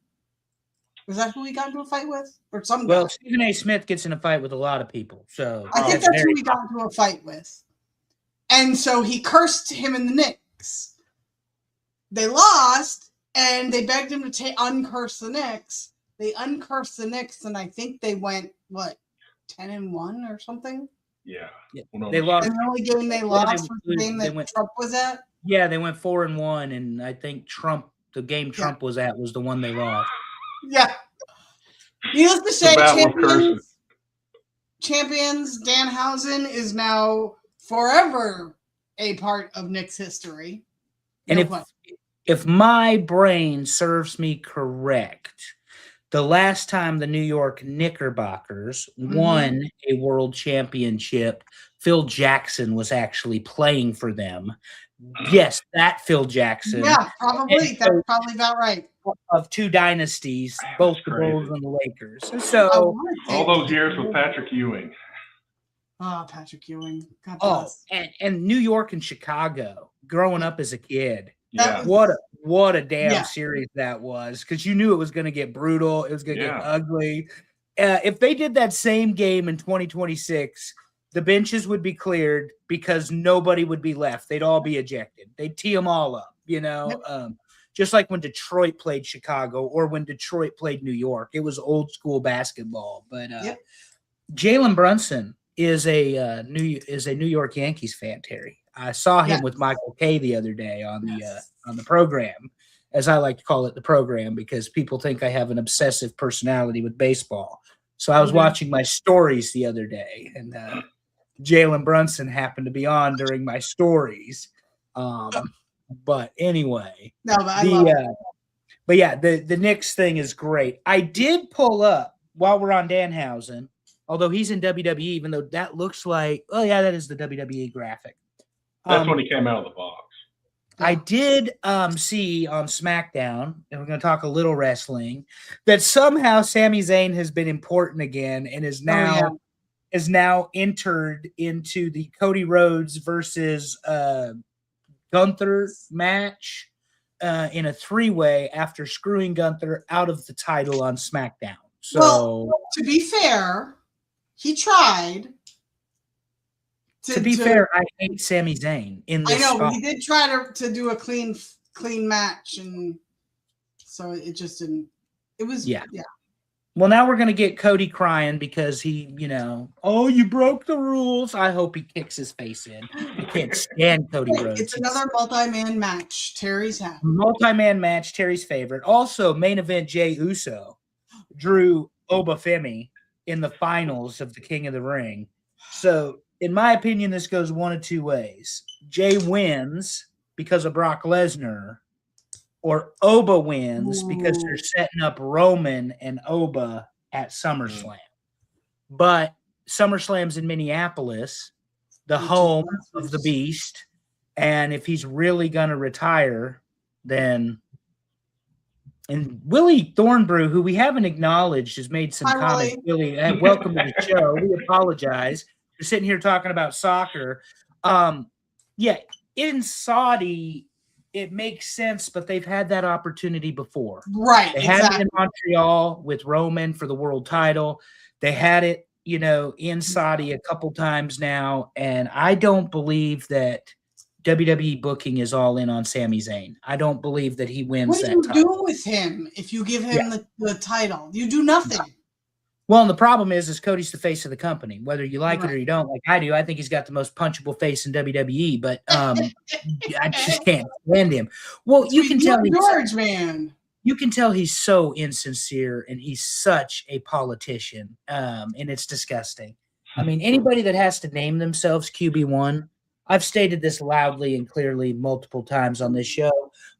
Was that who he got into a fight with? Or some guy? Well, Stephen A. Smith gets in a fight with a lot of people. So I think that's who he got into a fight with. And so he cursed him in the Knicks. They lost, and they begged him to uncurse the Knicks. They uncursed the Knicks, and I think they went, 10-1 or something? Yeah. They lost. And the only game they lost was the game that Trump was at? Yeah, they went 4-1, and I think the game Trump was at was the one they lost. Yeah. Needless to say, champions Danhausen is now forever a part of Knicks history. And if my brain serves me correct, the last time the New York Knickerbockers won a world championship, Phil Jackson was actually playing for them. Yes, that Phil Jackson. Yeah, probably. That's probably about right. Of 2 dynasties, both the Bulls and the Lakers. So all those years with Patrick Ewing. Oh, Patrick Ewing. God bless. And New York and Chicago, growing up as a kid. Yeah. What a damn series that was, because you knew it was going to get brutal. It was going to get ugly. If they did that same game in 2026, the benches would be cleared because nobody would be left. They'd all be ejected. They'd tee them all up, just like when Detroit played Chicago or when Detroit played New York. It was old school basketball. But Jalen Brunson is a New York Yankees fan, Terry. I saw him with Michael Kay the other day on the program, as I like to call it, the program, because people think I have an obsessive personality with baseball. So I was watching my stories the other day, and Jalen Brunson happened to be on during my stories. But anyway, the Knicks thing is great. I did pull up while we're on Danhausen, although he's in WWE, even though that looks like, that is the WWE graphic. That's when he came out of the box. I did see on SmackDown, and we're going to talk a little wrestling, that somehow Sami Zayn has been important again and is now entered into the Cody Rhodes versus Gunther match in a 3-way after screwing Gunther out of the title on SmackDown. So, well, to be fair, he tried. To be fair, I hate Sami Zayn in this I know, spot. but he did try to do a clean match, and so it just didn't. It was yeah. Well, now we're going to get Cody crying because he, oh, you broke the rules. I hope he kicks his face in. I can't stand Cody Rhodes. It's another multi-man match. Terry's happy. Multi-man match, Terry's favorite. Also, main event Jey Uso drew Obafemi in the finals of the King of the Ring. So, in my opinion, this goes one of two ways. Jey wins because of Brock Lesnar, or Oba wins because they're setting up Roman and Oba at SummerSlam. But SummerSlam's in Minneapolis, the home of the Beast. And if he's really going to retire, then... And Willie Thornbrew, who we haven't acknowledged, has made some comments. Willie, welcome to the show. We apologize. We're sitting here talking about soccer. In Saudi... it makes sense, but they've had that opportunity before. Right. They had it in Montreal with Roman for the world title. They had it, in Saudi a couple times now. And I don't believe that WWE booking is all in on Sami Zayn. I don't believe that he wins that title. What do you do with him if you give him the title? You do nothing. No. Well, and the problem is Cody's the face of the company, whether you like it or you don't. Like I do, I think he's got the most punchable face in WWE, but I just can't stand him. Well, you can tell you can tell he's so insincere and he's such a politician, and it's disgusting. I mean, anybody that has to name themselves QB1, I've stated this loudly and clearly multiple times on this show,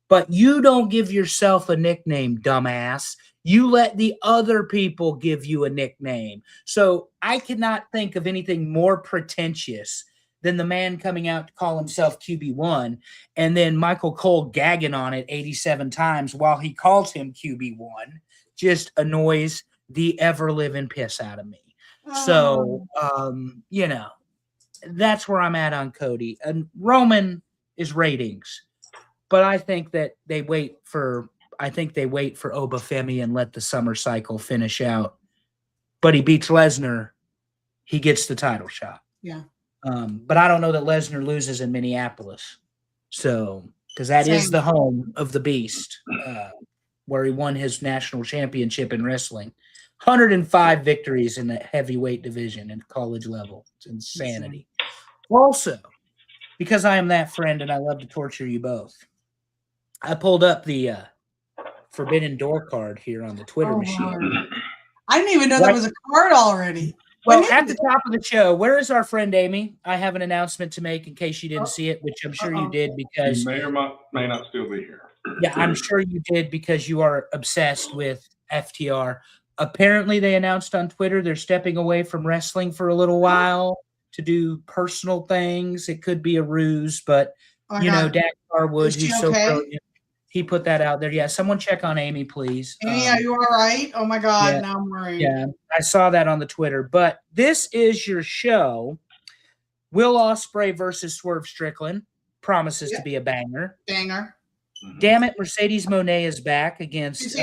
but you don't give yourself a nickname, dumbass. You let the other people give you a nickname. So I cannot think of anything more pretentious than the man coming out to call himself QB1 and then Michael Cole gagging on it 87 times while he calls him QB1 just annoys the ever-living piss out of me. So, that's where I'm at on Cody. And Roman is ratings, but I think that they wait for Obafemi and let the summer cycle finish out. But he beats Lesnar, he gets the title shot. Yeah. But I don't know that Lesnar loses in Minneapolis. So, because that is the home of the Beast, where he won his national championship in wrestling. 105 victories in the heavyweight division and college level. It's insanity. Also, because I am that friend and I love to torture you both, I pulled up the Forbidden Door card here on the Twitter machine. I didn't even know there was a card already. Well, at the top of the show, where is our friend Amy? I have an announcement to make in case you didn't see it, which I'm sure you did because you may or may not still be here. Yeah, I'm sure you did because you are obsessed with FTR. Apparently, they announced on Twitter they're stepping away from wrestling for a little while to do personal things. It could be a ruse, but Dak Harwood, who's so brilliant, he put that out there. Yeah, someone check on Amy, please. Amy, are you all right? Oh my God, now I'm worried. Yeah, I saw that on the Twitter. But this is your show. Will Ospreay versus Swerve Strickland promises to be a banger. Banger. Damn it, Mercedes Moné is back against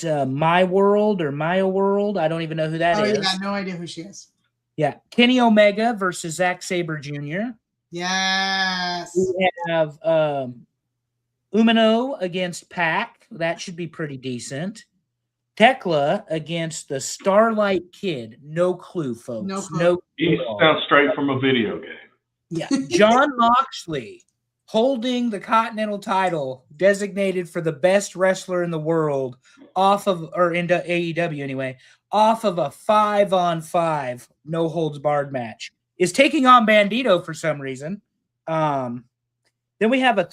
My World or Maya World. I don't even know who that is. I have no idea who she is. Yeah, Kenny Omega versus Zack Sabre Jr. Yes. We have Umino against Pac. That should be pretty decent. Tekla against the Starlight Kid. No clue, folks. No clue. He sounds straight from a video game. Yeah. John Moxley holding the Continental title designated for the best wrestler in the world into AEW anyway, off of a 5-on-5 no holds barred match. Is taking on Bandito for some reason. Then we have a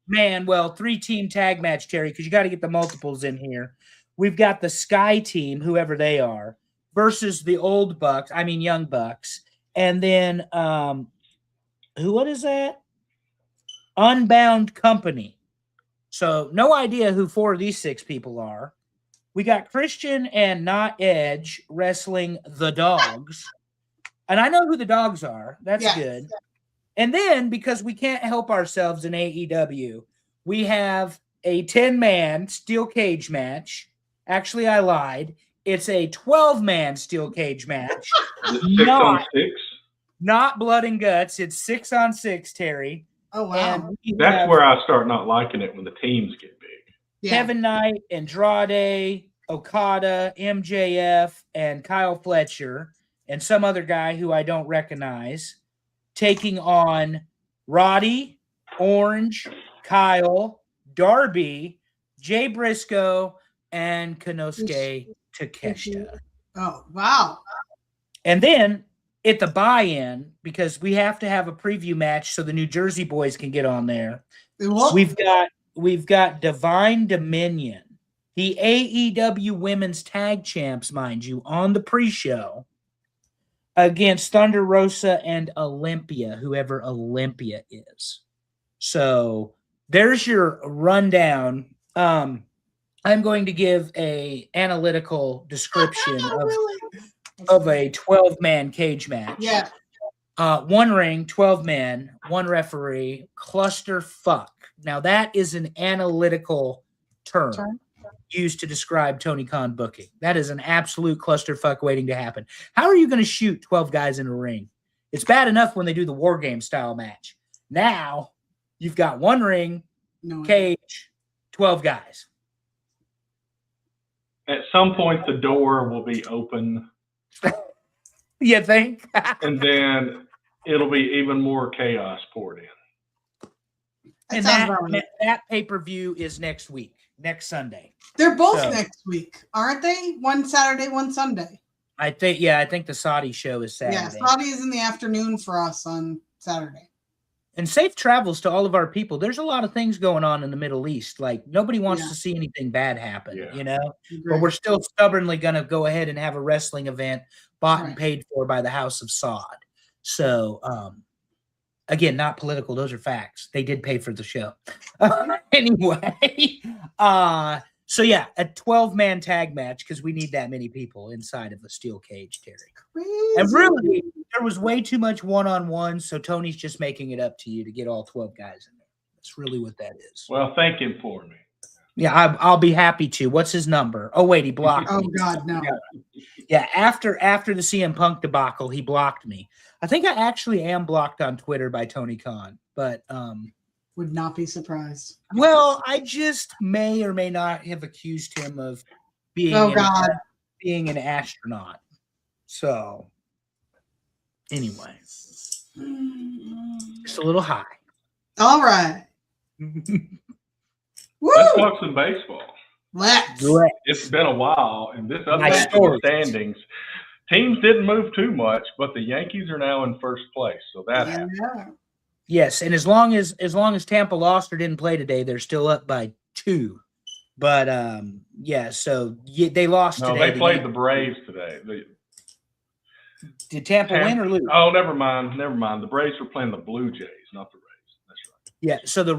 3-team tag match, Terry, because you got to get the multiples in here. We've got the Sky Team, whoever they are, versus the Young Bucks. And then, what is that? Unbound Company. So no idea who 4 of these 6 people are. We got Christian and Not Edge wrestling the Dogs. And I know who the Dogs are. That's good. And then, because we can't help ourselves in AEW, we have a 10-man steel cage match Actually, I lied. It's a 12-man steel cage match. Is it 6-on-6? Not blood and guts. It's 6-on-6, Terry. Oh wow. And we That's have where I start not liking it, when the teams get big. Yeah. Kevin Knight, Andrade, Okada, MJF, and Kyle Fletcher, and some other guy who I don't recognize, taking on Roddy, Orange, Kyle, Darby, Jay Briscoe, and Konosuke Takeshita. Oh wow. And then at the buy-in, because we have to have a preview match so the New Jersey boys can get on there, What? we've got Divine Dominion, the AEW Women's Tag Champs, mind you, on the pre-show against Thunder Rosa and Olympia, whoever Olympia is. So there's your rundown. I'm going to give a analytical description of a 12-man cage match. Yeah. One ring, 12 men, one referee, cluster fuck. Now that is an analytical term used to describe Tony Khan booking. That is an absolute clusterfuck waiting to happen. How are you going to shoot 12 guys in a ring? It's bad enough when they do the war game style match. Now you've got one ring, cage, 12 guys. At some point, the door will be open, You think? and then it'll be even more chaos poured in. And that pay-per-view is next week, next Sunday. They're both next week, aren't they? One Saturday, one Sunday. I think the Saudi show is Saturday. Yeah, Saudi is in the afternoon for us on Saturday. And safe travels to all of our people. There's a lot of things going on in the Middle East. Like, nobody wants to see anything bad happen, you know? But we're still stubbornly going to go ahead and have a wrestling event bought and paid for by the House of Saud. So, again, not political. Those are facts. They did pay for the show. Anyway, so yeah, a 12-man tag match, because we need that many people inside of a steel cage, Terry. Crazy. And really, there was way too much one-on-one, so Tony's just making it up to you to get all 12 guys in there. That's really what that is. Well, thank him for me. Yeah, I'll be happy to. What's his number? Oh, wait, he blocked Oh, me. God, no. Yeah, after the CM Punk debacle, he blocked me. I think I actually am blocked on Twitter by Tony Khan, but would not be surprised. well, I just may or may not have accused him of being being an astronaut. So anyway, just a little high. All right. Woo! Let's talk some baseball. Let's. It's been a while, and this Nice update story. standings, teams didn't move too much, but the Yankees are now in first place, so that happened. Yeah. Yes, and as long as Tampa lost or didn't play today, they're still up by 2. But yeah, so they lost No, today. they played the Braves today. Did Tampa win or lose? Oh, never mind. The Braves were playing the Blue Jays, not the Rays. That's right. Yeah, so the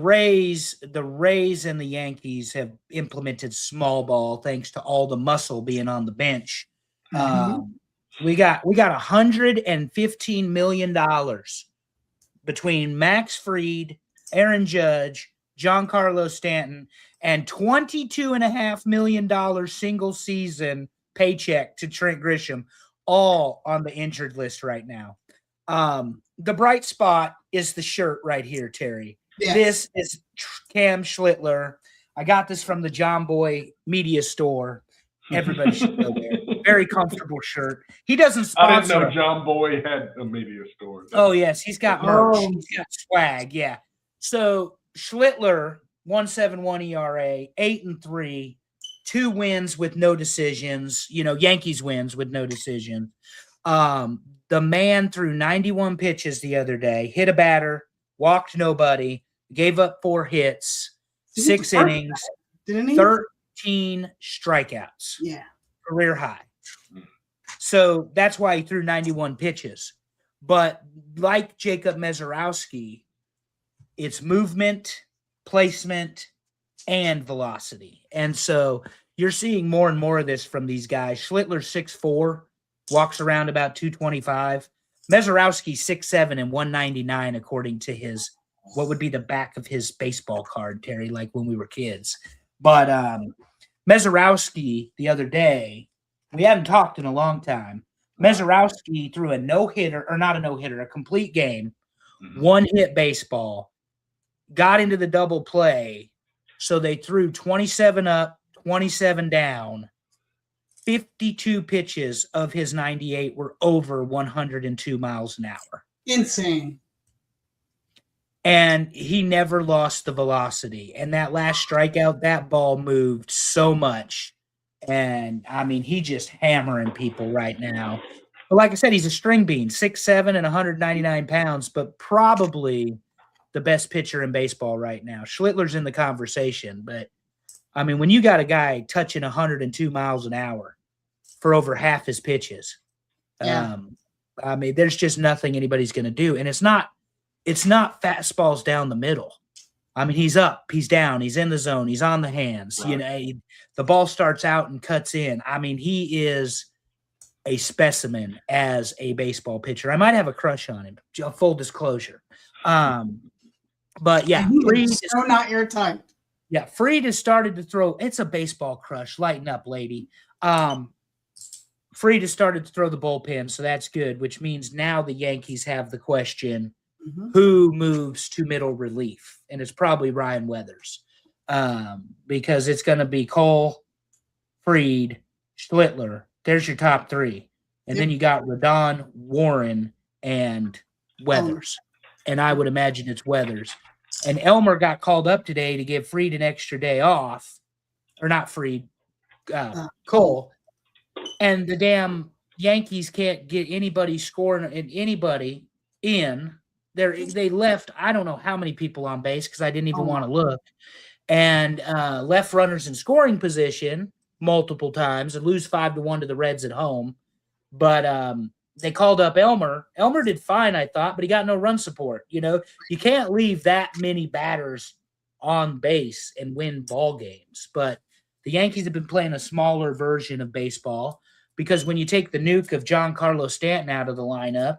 Rays and the Yankees have implemented small ball thanks to all the muscle being on the bench. We got $115 million between Max Fried, Aaron Judge, Giancarlo Stanton, and $22.5 million single season paycheck to Trent Grisham, all on the injured list right now. The bright spot is the shirt right here, Terry. Yes. This is Cam Schlittler. I got this from the John Boy Media Store. Everybody should go there. Very comfortable shirt. He doesn't sponsor. I didn't know John Boy had a media store. Oh, yes. He's got merch. He's got swag. Yeah. So Schlittler, 1.71 ERA, 8-3, 2 wins with no decisions. You know, Yankees wins with no decision. The man threw 91 pitches the other day, hit a batter, walked nobody, gave up 4 hits, 6 innings, 13 strikeouts. Yeah. Career high. So that's why he threw 91 pitches. But like Jacob Mezorowski, it's movement, placement, and velocity. And so you're seeing more and more of this from these guys. Schlittler 6'4", walks around about 225. Mezorowski 6'7" and 199, according to his what would be the back of his baseball card, Terry, like when we were kids. But Mezarowski the other day, we haven't talked in a long time. Mezarowski threw a no-hitter, or not a no-hitter, a complete game, one-hit baseball, got into the double play, so they threw 27 up, 27 down. 52 pitches of his 98 were over 102 miles an hour. Insane. And he never lost the velocity. And that last strikeout, that ball moved so much. And, I mean, he just hammering people right now. But like I said, he's a string bean, 6'7" and 199 pounds, but probably the best pitcher in baseball right now. Schlittler's in the conversation, but, I mean, when you got a guy touching 102 miles an hour for over half his pitches, Yeah. I mean, there's just nothing anybody's going to do. And it's not fastballs down the middle. I mean, he's up, he's down, he's in the zone, he's on the hands. Right. You know, the ball starts out and cuts in. I mean, he is a specimen as a baseball pitcher. I might have a crush on him, full disclosure. But yeah, Fried is, so not your type. yeah, Fried has started to throw. It's a baseball crush. Lighten up, lady. Fried has started to throw the bullpen, so that's good, which means now the Yankees have the question, who moves to middle relief? And it's probably Ryan Weathers, because it's going to be Cole, Fried, Schlittler. There's your top three. And then you got Rodon, Warren, and Weathers. And I would imagine it's Weathers. And Elmer got called up today to give Fried an extra day off. Or not Fried, Cole. And the damn Yankees can't get anybody scoring and anybody in. They left, I don't know how many people on base because I didn't even want to look. And left runners in scoring position multiple times and lose 5-1 to the Reds at home. But they called up Elmer. Elmer did fine, I thought, but he got no run support. You know, you can't leave that many batters on base and win ball games. But the Yankees have been playing a smaller version of baseball because when you take the nuke of Giancarlo Stanton out of the lineup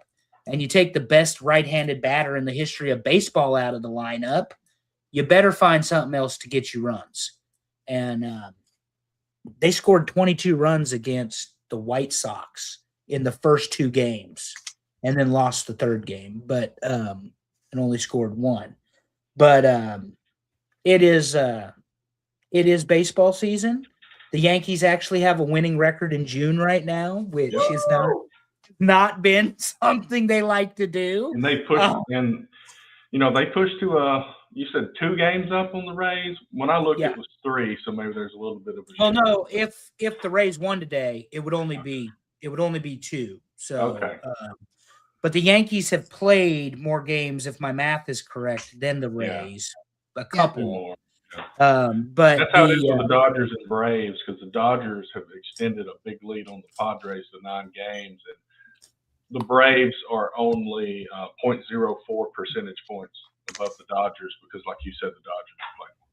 and you take the best right-handed batter in the history of baseball out of the lineup, you better find something else to get you runs. And they scored 22 runs against the White Sox in the first two games and then lost the third game, but and only scored one. But it is baseball season. The Yankees actually have a winning record in June right now, which is not been something they like to do. And they pushed they pushed to you said 2 games up on the Rays. When I looked, it was 3, so maybe there's a little bit of a Well, no, if the Rays won today, it would only be 2. So but the Yankees have played more games, if my math is correct, than the Rays. A couple more. But that's how it is with the Dodgers and Braves, because the Dodgers have extended a big lead on the Padres to 9 games, and the Braves are only 0.04 percentage points above the Dodgers because, like you said, the Dodgers are playing more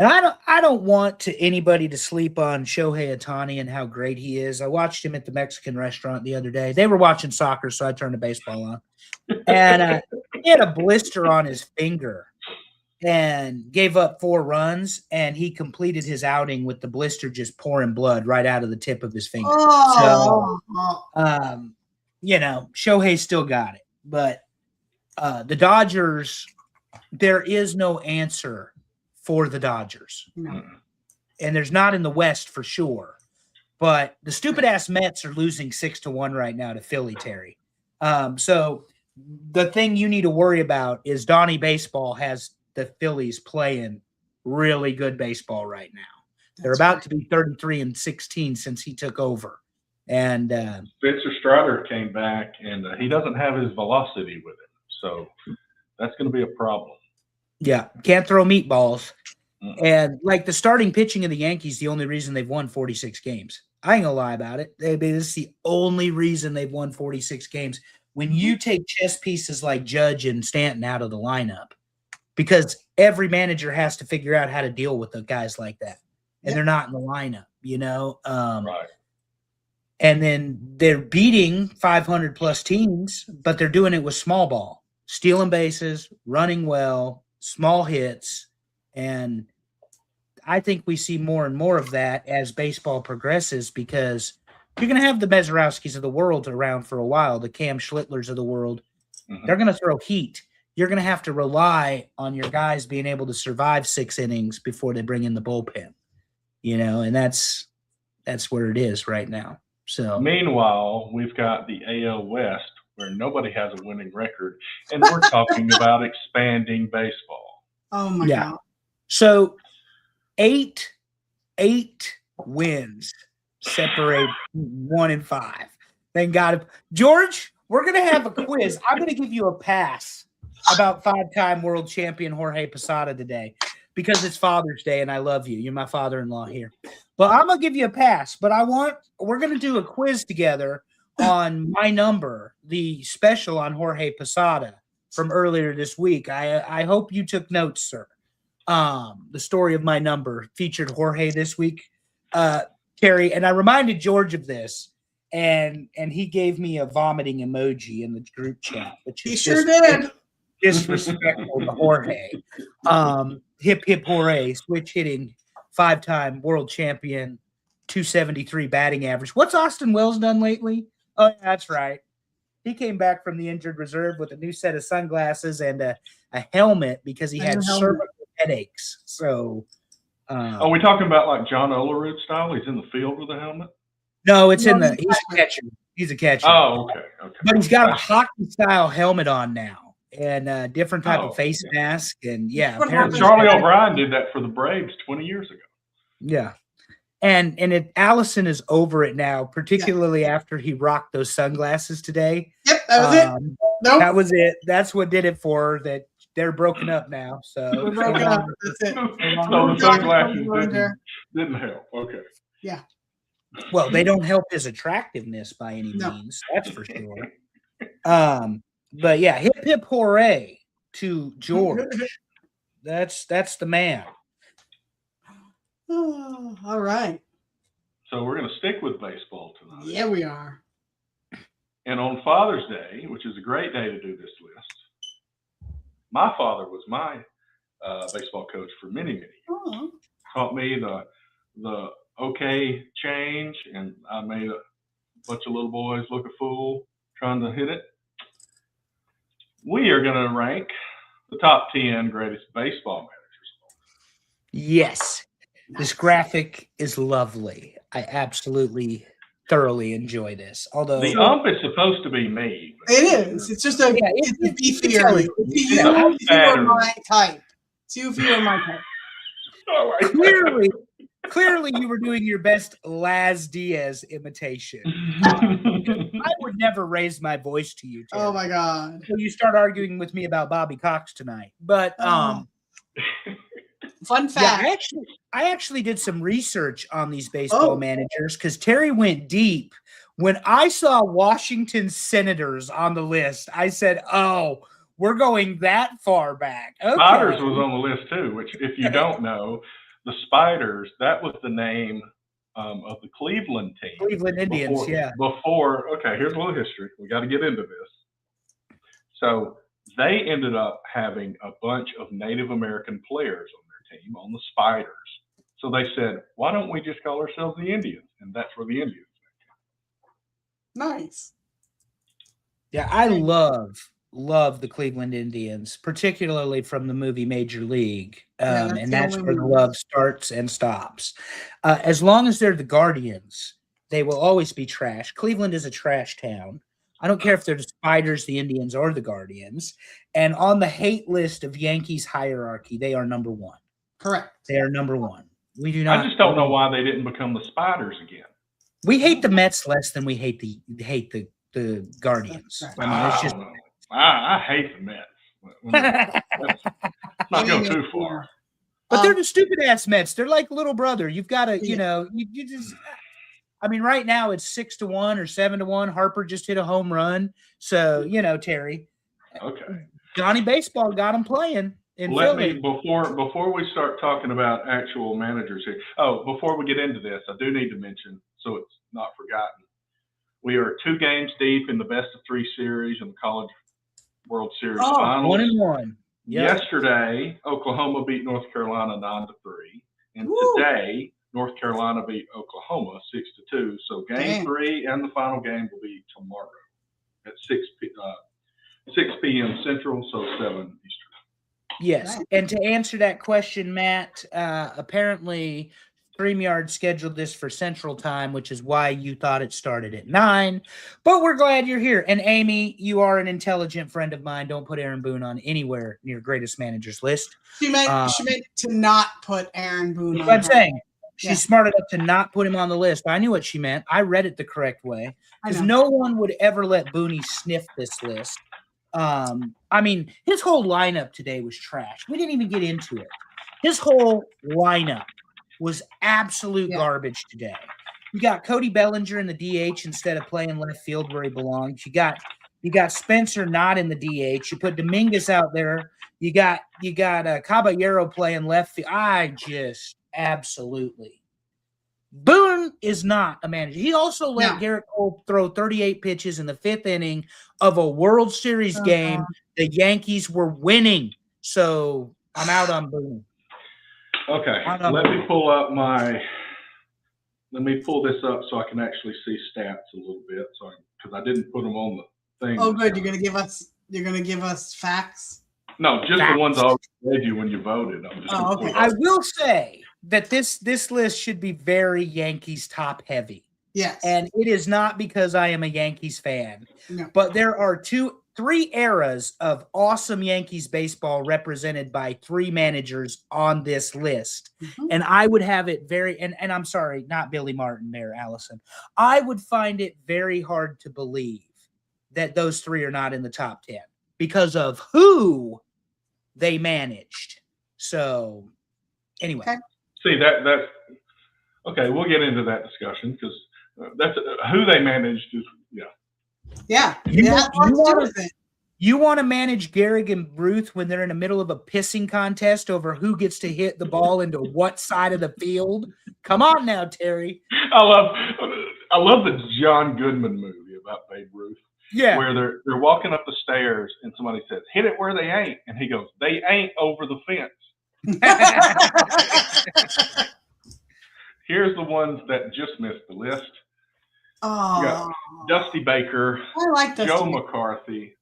games. And I don't want anybody to sleep on Shohei Ohtani and how great he is. I watched him at the Mexican restaurant the other day. They were watching soccer, so I turned the baseball on, and he had a blister on his finger and gave up 4 runs, and he completed his outing with the blister just pouring blood right out of the tip of his finger. Shohei still got it. But the Dodgers, there is no answer for the Dodgers. No. And there's not in the West for sure. But the stupid-ass Mets are losing 6-1 right now to Philly, Terry. So the thing you need to worry about is Donnie Baseball has the Phillies playing really good baseball right now. They're about to be 33-16 since he took over. And Spencer Strider came back, and he doesn't have his velocity with him. So that's going to be a problem. Yeah, can't throw meatballs. And like the starting pitching of the Yankees, the only reason they've won 46 games. I ain't going to lie about it. This is the only reason they've won 46 games. When you take chess pieces like Judge and Stanton out of the lineup, because every manager has to figure out how to deal with the guys like that. And they're not in the lineup, Right. And then they're beating 500-plus teams, but they're doing it with small ball, stealing bases, running well, small hits. And I think we see more and more of that as baseball progresses, because you're going to have the Meserowskis of the world around for a while, the Cam Schlitlers of the world. Mhm. They're going to throw heat. You're going to have to rely on your guys being able to survive 6 innings before they bring in the bullpen, and that's where it is right now. So Meanwhile, we've got the AL West where nobody has a winning record, and we're talking about expanding baseball. Oh my Yeah. god. So 8 wins separate 1 and 5. Thank God. George, we're going to have a quiz. I'm going to give you a pass about 5-time world champion Jorge Posada today because it's Father's Day and I love you. You're my father-in-law here. But I'm going to give you a pass. But we're going to do a quiz together on My Number, the special on Jorge Posada from earlier this week. I hope you took notes, sir. The story of My Number featured Jorge this week, Terry, and I reminded George of this, and he gave me a vomiting emoji in the group chat. Which He is sure did. disrespectful to Jorge. Hip hip hooray! Switch hitting, 5-time world champion, 273 batting average. What's Austin Wells done lately? Oh, yeah, that's right. He came back from the injured reserve with a new set of sunglasses and a helmet because he had cervical headaches. So, Are we talking about like John Olerud style? He's in the field with a helmet? No, he's a catcher. He's a catcher. Oh, okay. But he's got a hockey style helmet on now and a different type of face mask. And apparently Charlie O'Brien did that for the Braves 20 years ago. Yeah. And Allison is over it now, particularly after he rocked those sunglasses today. Yep, that was it. Nope. That was it. That's what did it for her. That they're broken up now. So we're broken up. That's it. So the sunglasses didn't help. Okay. Yeah. Well, they don't help his attractiveness by any means. That's for sure. But yeah, hip hip hooray to George. That's the man. Oh, all right. So we're going to stick with baseball tonight. Yeah, we are. And on Father's Day, which is a great day to do this list, my father was my baseball coach for many, many years. Oh. Taught me the okay change, and I made a bunch of little boys look a fool trying to hit it. We are going to rank the top 10 greatest baseball managers. Yes. This graphic is lovely. I absolutely thoroughly enjoy this. Although the ump is supposed to be me. It is. It's just it's a beefier. You are my type. See if you are my type. Clearly, you were doing your best Laz Diaz imitation. I would never raise my voice to you, Terry. Oh my God! So you start arguing with me about Bobby Cox tonight. But fun fact: I actually did some research on these baseball managers because Terry went deep. When I saw Washington Senators on the list, I said, "Oh, we're going that far back." Okay. Spiders was on the list too, which, if you don't know, the Spiders, that was the name of the Cleveland team. Cleveland Indians, here's a little history. We got to get into this. So they ended up having a bunch of Native American players on their team, on the Spiders. So they said, why don't we just call ourselves the Indians? And that's where the Indians came. Nice. Yeah, I love the Cleveland Indians, particularly from the movie Major League. And that's where the love starts and stops. As long as they're the Guardians, they will always be trash. Cleveland is a trash town. I don't care if they're the Spiders, the Indians, or the Guardians. And on the hate list of Yankees hierarchy, they are number one. Correct. They are number one. We do not. I just don't know why they didn't become the Spiders again. We hate the Mets less than we hate the Guardians. Right. I mean, it's just. I hate the Mets. Let's not go too far. But they're the stupid ass Mets. They're like little brother. You've got to, you just. I mean, right now it's 6-1 or 7-1. Harper just hit a home run, so Terry. Okay. Johnny Baseball got him playing in Philly. Before we start talking about actual managers here. Oh, before we get into this, I do need to mention, so it's not forgotten. We are 2 games deep in the best-of-3 series in the College World Series finals. 1-1. Yep. Yesterday, Oklahoma beat North Carolina 9-3, And Woo. today, North Carolina beat Oklahoma 6-2. So game Damn. 3 and the final game will be tomorrow at 6 p.m. Central, so 7 Eastern. Yes. Right. And to answer that question, Matt, apparently StreamYard scheduled this for Central Time, which is why you thought it started at 9. But we're glad you're here. And Amy, you are an intelligent friend of mine. Don't put Aaron Boone on anywhere near greatest managers list. She meant to not put Aaron Boone That's on what I'm her. saying. She's Yeah. smart enough to not put him on the list. I knew what she meant. I read it the correct way I because know. no one would ever let Booney sniff this list. I mean, his whole lineup today was trash. We didn't even get into it. His whole lineup was absolute garbage today. You got Cody Bellinger in the DH instead of playing left field where he belongs. You got Spencer not in the DH. You put Dominguez out there. You got Caballero playing left field. I just absolutely. Boone is not a manager. He also let Garrett Cole throw 38 pitches in the 5th inning of a World Series game. The Yankees were winning. So I'm out on Boone. Okay, let me pull this up so I can actually see stats a little bit. So because I didn't put them on the thing. Oh, good. You're gonna give us facts. No, just the ones I already gave you when you voted. I'm just gonna okay. I will say that this list should be very Yankees top heavy. Yes. And it is not because I am a Yankees fan. No. But there are 3 eras of awesome Yankees baseball represented by 3 managers on this list. Mm-hmm. And I would have it and I'm sorry, not Billy Martin there, Allison. I would find it very hard to believe that those 3 are not in the top 10 because of who they managed. So anyway. Okay. See, that's okay. We'll get into that discussion because that's who they managed is Yeah. You want to manage Gehrig and Ruth when they're in the middle of a pissing contest over who gets to hit the ball into what side of the field? Come on now, Terry. I love the John Goodman movie about Babe Ruth. Yeah. Where they're walking up the stairs and somebody says, "Hit it where they ain't," and he goes, "They ain't over the fence." Here's the ones that just missed the list. Oh, Dusty Baker, I like Dusty Joe Baker. McCarthy,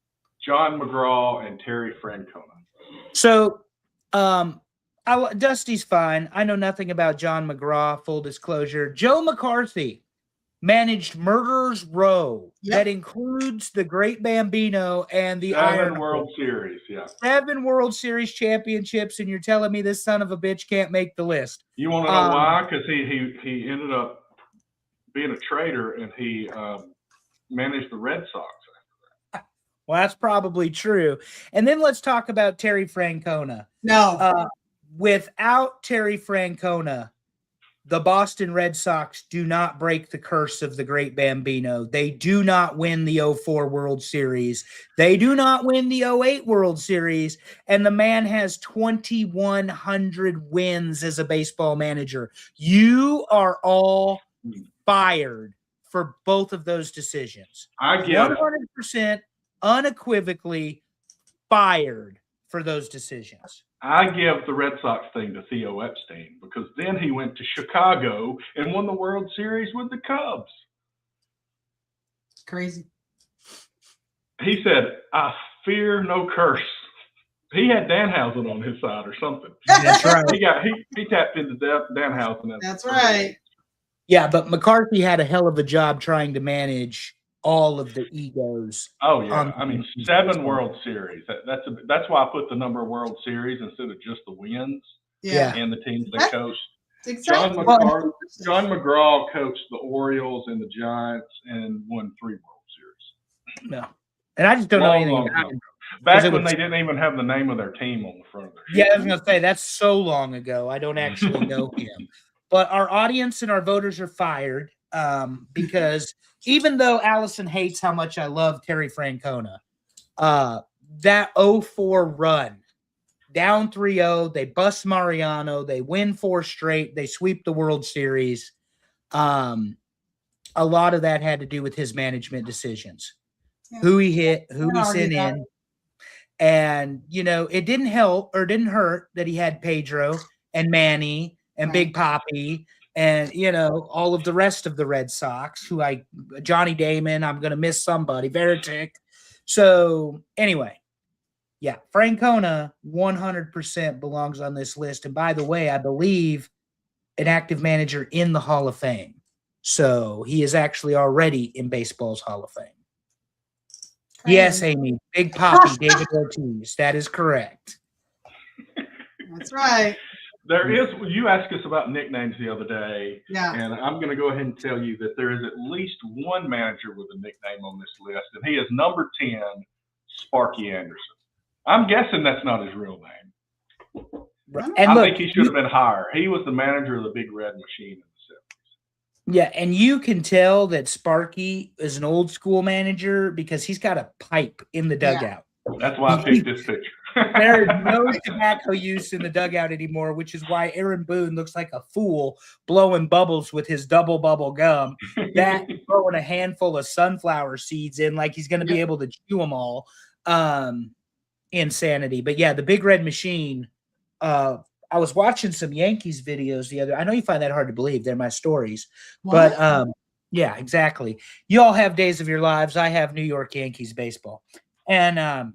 John McGraw, and Terry Francona. So, Dusty's fine. I know nothing about John McGraw, full disclosure. Joe McCarthy managed Murderers Row. Yep. That includes the Great Bambino and the 7 Iron World Series, yeah. 7 World Series championships, and you're telling me this son of a bitch can't make the list. You want to know why? Because he ended up being a traitor, and he managed the Red Sox. Well, that's probably true. And then let's talk about Terry Francona. No. Without Terry Francona, the Boston Red Sox do not break the curse of the Great Bambino. They do not win the 2004 World Series. They do not win the 2008 World Series. And the man has 2,100 wins as a baseball manager. You are all fired for both of those decisions. I give 100% unequivocally fired for those decisions. I give the Red Sox thing to Theo Epstein because then he went to Chicago and won the World Series with the Cubs. Crazy. He said, "I fear no curse." He had Danhausen on his side or something. That's right. He tapped into Danhausen. That's right. Yeah, but McCarthy had a hell of a job trying to manage all of the egos. Oh yeah, I mean 7 World Series. That's why I put the number of World Series instead of just the wins. Yeah. And the teams they coached. Exactly. John McGraw coached the Orioles and the Giants and won 3 World Series. No, and I just don't know anything about him. Back when they didn't even have the name of their team on the front of their Yeah, I was going to say, that's so long ago. I don't actually know him. But our audience and our voters are fired because even though Allison hates how much I love Terry Francona, that 2004 run, down 3-0, they bust Mariano, they win 4 straight, they sweep the World Series. A lot of that had to do with his management decisions. Yeah. Who he hit, who he sent in. And, you know, it didn't help or didn't hurt that he had Pedro and Manny and Right. Big Poppy and, all of the rest of the Red Sox Johnny Damon, I'm going to miss somebody, Veritek. So anyway, yeah, Francona 100% belongs on this list. And by the way, I believe an active manager in the Hall of Fame. So he is actually already in baseball's Hall of Fame. Crazy. Yes, Amy, Big Poppy, David Ortiz. That is correct. That's right. You asked us about nicknames the other day, Yeah. and I'm going to go ahead and tell you that there is at least one manager with a nickname on this list, and he is number 10, Sparky Anderson. I'm guessing that's not his real name. And I look, think he should have been higher. He was the manager of the Big Red Machine in the 70s. Yeah, and you can tell that Sparky is an old school manager because he's got a pipe in the dugout. That's why I picked this picture. There is no tobacco use in the dugout anymore, which is why Aaron Boone looks like a fool blowing bubbles with his double bubble gum. That throwing a handful of sunflower seeds in like he's going to be able to chew them all. Insanity. But yeah, the Big Red Machine. I was watching some Yankees videos I know you find that hard to believe. They're my stories. What? But yeah, exactly. You all have days of your lives. I have New York Yankees baseball. And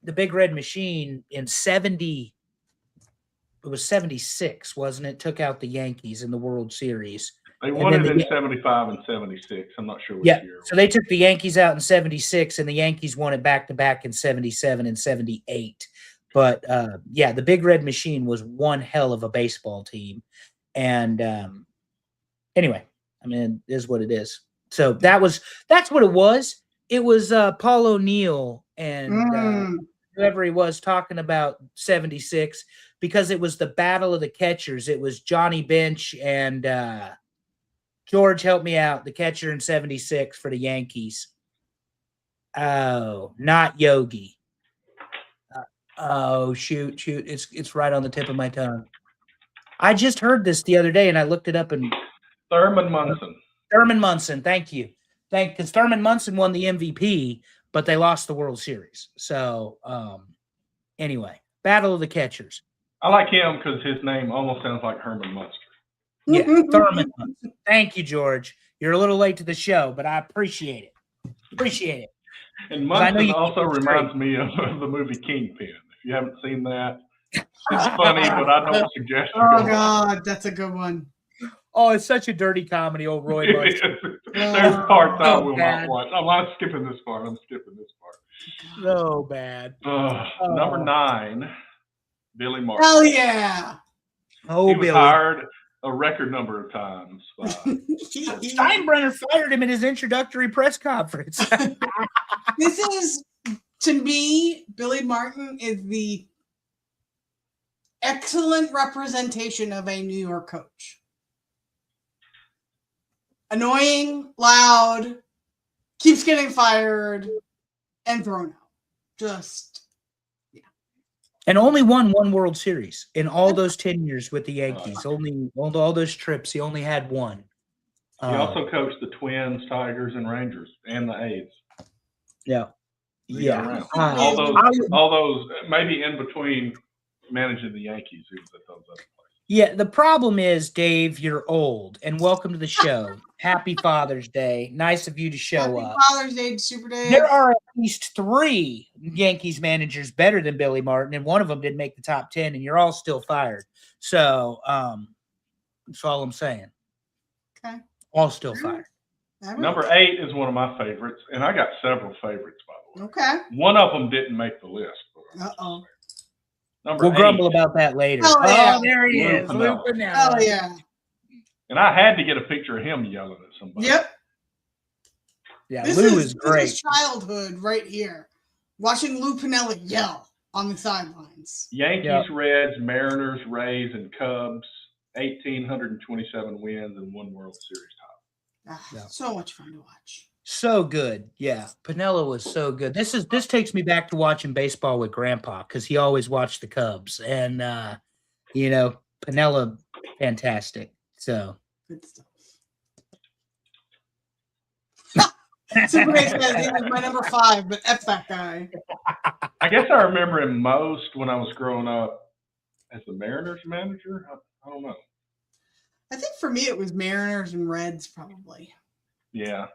the Big Red Machine in 76, wasn't it? Took out the Yankees in the World Series. They won it in 75 and 76. I'm not sure which year. So they took the Yankees out in 76, and the Yankees won it back-to-back in 77 and 78. But, yeah, the Big Red Machine was one hell of a baseball team. And anyway, I mean, it is what it is. So that's what it was. It was Paul O'Neill and whoever he was talking about 76 because it was the battle of the catchers. It was Johnny Bench and George, help me out, the catcher in 76 for the Yankees. Oh, not Yogi. Oh, shoot. It's right on the tip of my tongue. I just heard this the other day, and I looked it up. And Thurman Munson. Thurman Munson, thank you. Because Thurman Munson won the MVP, but they lost the World Series. So, anyway, Battle of the Catchers. I like him because his name almost sounds like Herman Munster. Yeah, Thurman Munson. Thank you, George. You're a little late to the show, but I appreciate it. And Munson also reminds me of the movie Kingpin. If you haven't seen that, it's funny, but I don't suggest you Oh, go God, that's a good one. Oh, it's such a dirty comedy, old Roy Munson. There's parts I will bad. not watch. I'm not skipping this part. So bad. Number 9, Billy Martin. Hell yeah. Oh, He was Billy. hired a record number of times. Steinbrenner fired him in his introductory press conference. This is, to me, Billy Martin is the excellent representation of a New York coach. Annoying, loud, keeps getting fired, and thrown out. Just, yeah. And only won one World Series in all those 10 years with the Yankees. Only all those trips, he only had one. He also coached the Twins, Tigers, and Rangers, and the A's. Yeah. Yeah. Yeah. All those, maybe in between managing the Yankees, he was at those other places. Yeah, the problem is, Dave, you're old, and welcome to the show. Happy Father's Day. Nice of you to show up. Father's Day, Super Day. There are at least 3 Yankees managers better than Billy Martin, and one of them didn't make the top 10, and you're all still fired. So that's all I'm saying. Okay. All still fired. Number 8 is one of my favorites, and I got several favorites, by the way. Okay. One of them didn't make the list. Uh-oh. Number We'll 8. grumble about that later. Oh, yeah. Oh, there he is. Lou Lou Piniella. Piniella. Oh, yeah. And I had to get a picture of him yelling at somebody. Yep. Yeah, This Lou is is great. This is childhood right here. Watching Lou Piniella yell on the sidelines. Yankees, Reds, Mariners, Rays, and Cubs. 1,827 wins and 1 World Series title. So much fun to watch. So good. Yeah. Piniella was so good. This takes me back to watching baseball with Grandpa because he always watched the Cubs. And Piniella, fantastic. So Good stuff. Super Day says he was my number 5, but F that guy. I guess I remember him most when I was growing up as the Mariners manager. I don't know. I think for me it was Mariners and Reds probably. Yeah.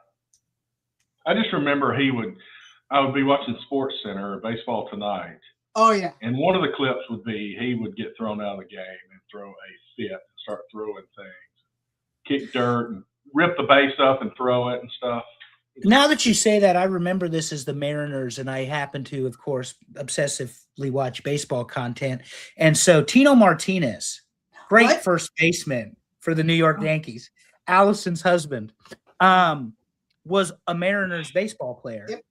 I just remember I would be watching Sports Center or Baseball Tonight, Oh yeah. and one of the clips would be he would get thrown out of the game and throw a fit and start throwing things, kick dirt and rip the base up and throw it and stuff. Now that you say that, I remember this as the Mariners, and I happen to, of course, obsessively watch baseball content. And so Tino Martinez, great What? first baseman for the New York Yankees, Allison's husband, was a Mariners baseball player. Yep.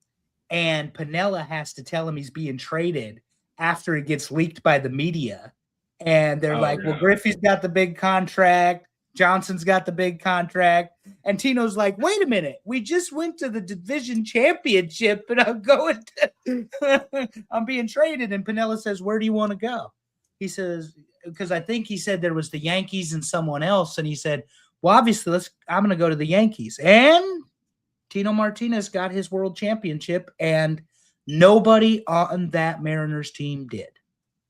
And Piniella has to tell him he's being traded after it gets leaked by the media. And they're well, Griffey's got the big contract. Johnson's got the big contract. And Tino's like, wait a minute. We just went to the division championship and I'm going to I'm being traded. And Piniella says, where do you want to go? He says, because I think he said there was the Yankees and someone else. And he said, well, obviously, I'm going to go to the Yankees. And Tino Martinez got his world championship, and nobody on that Mariners team did.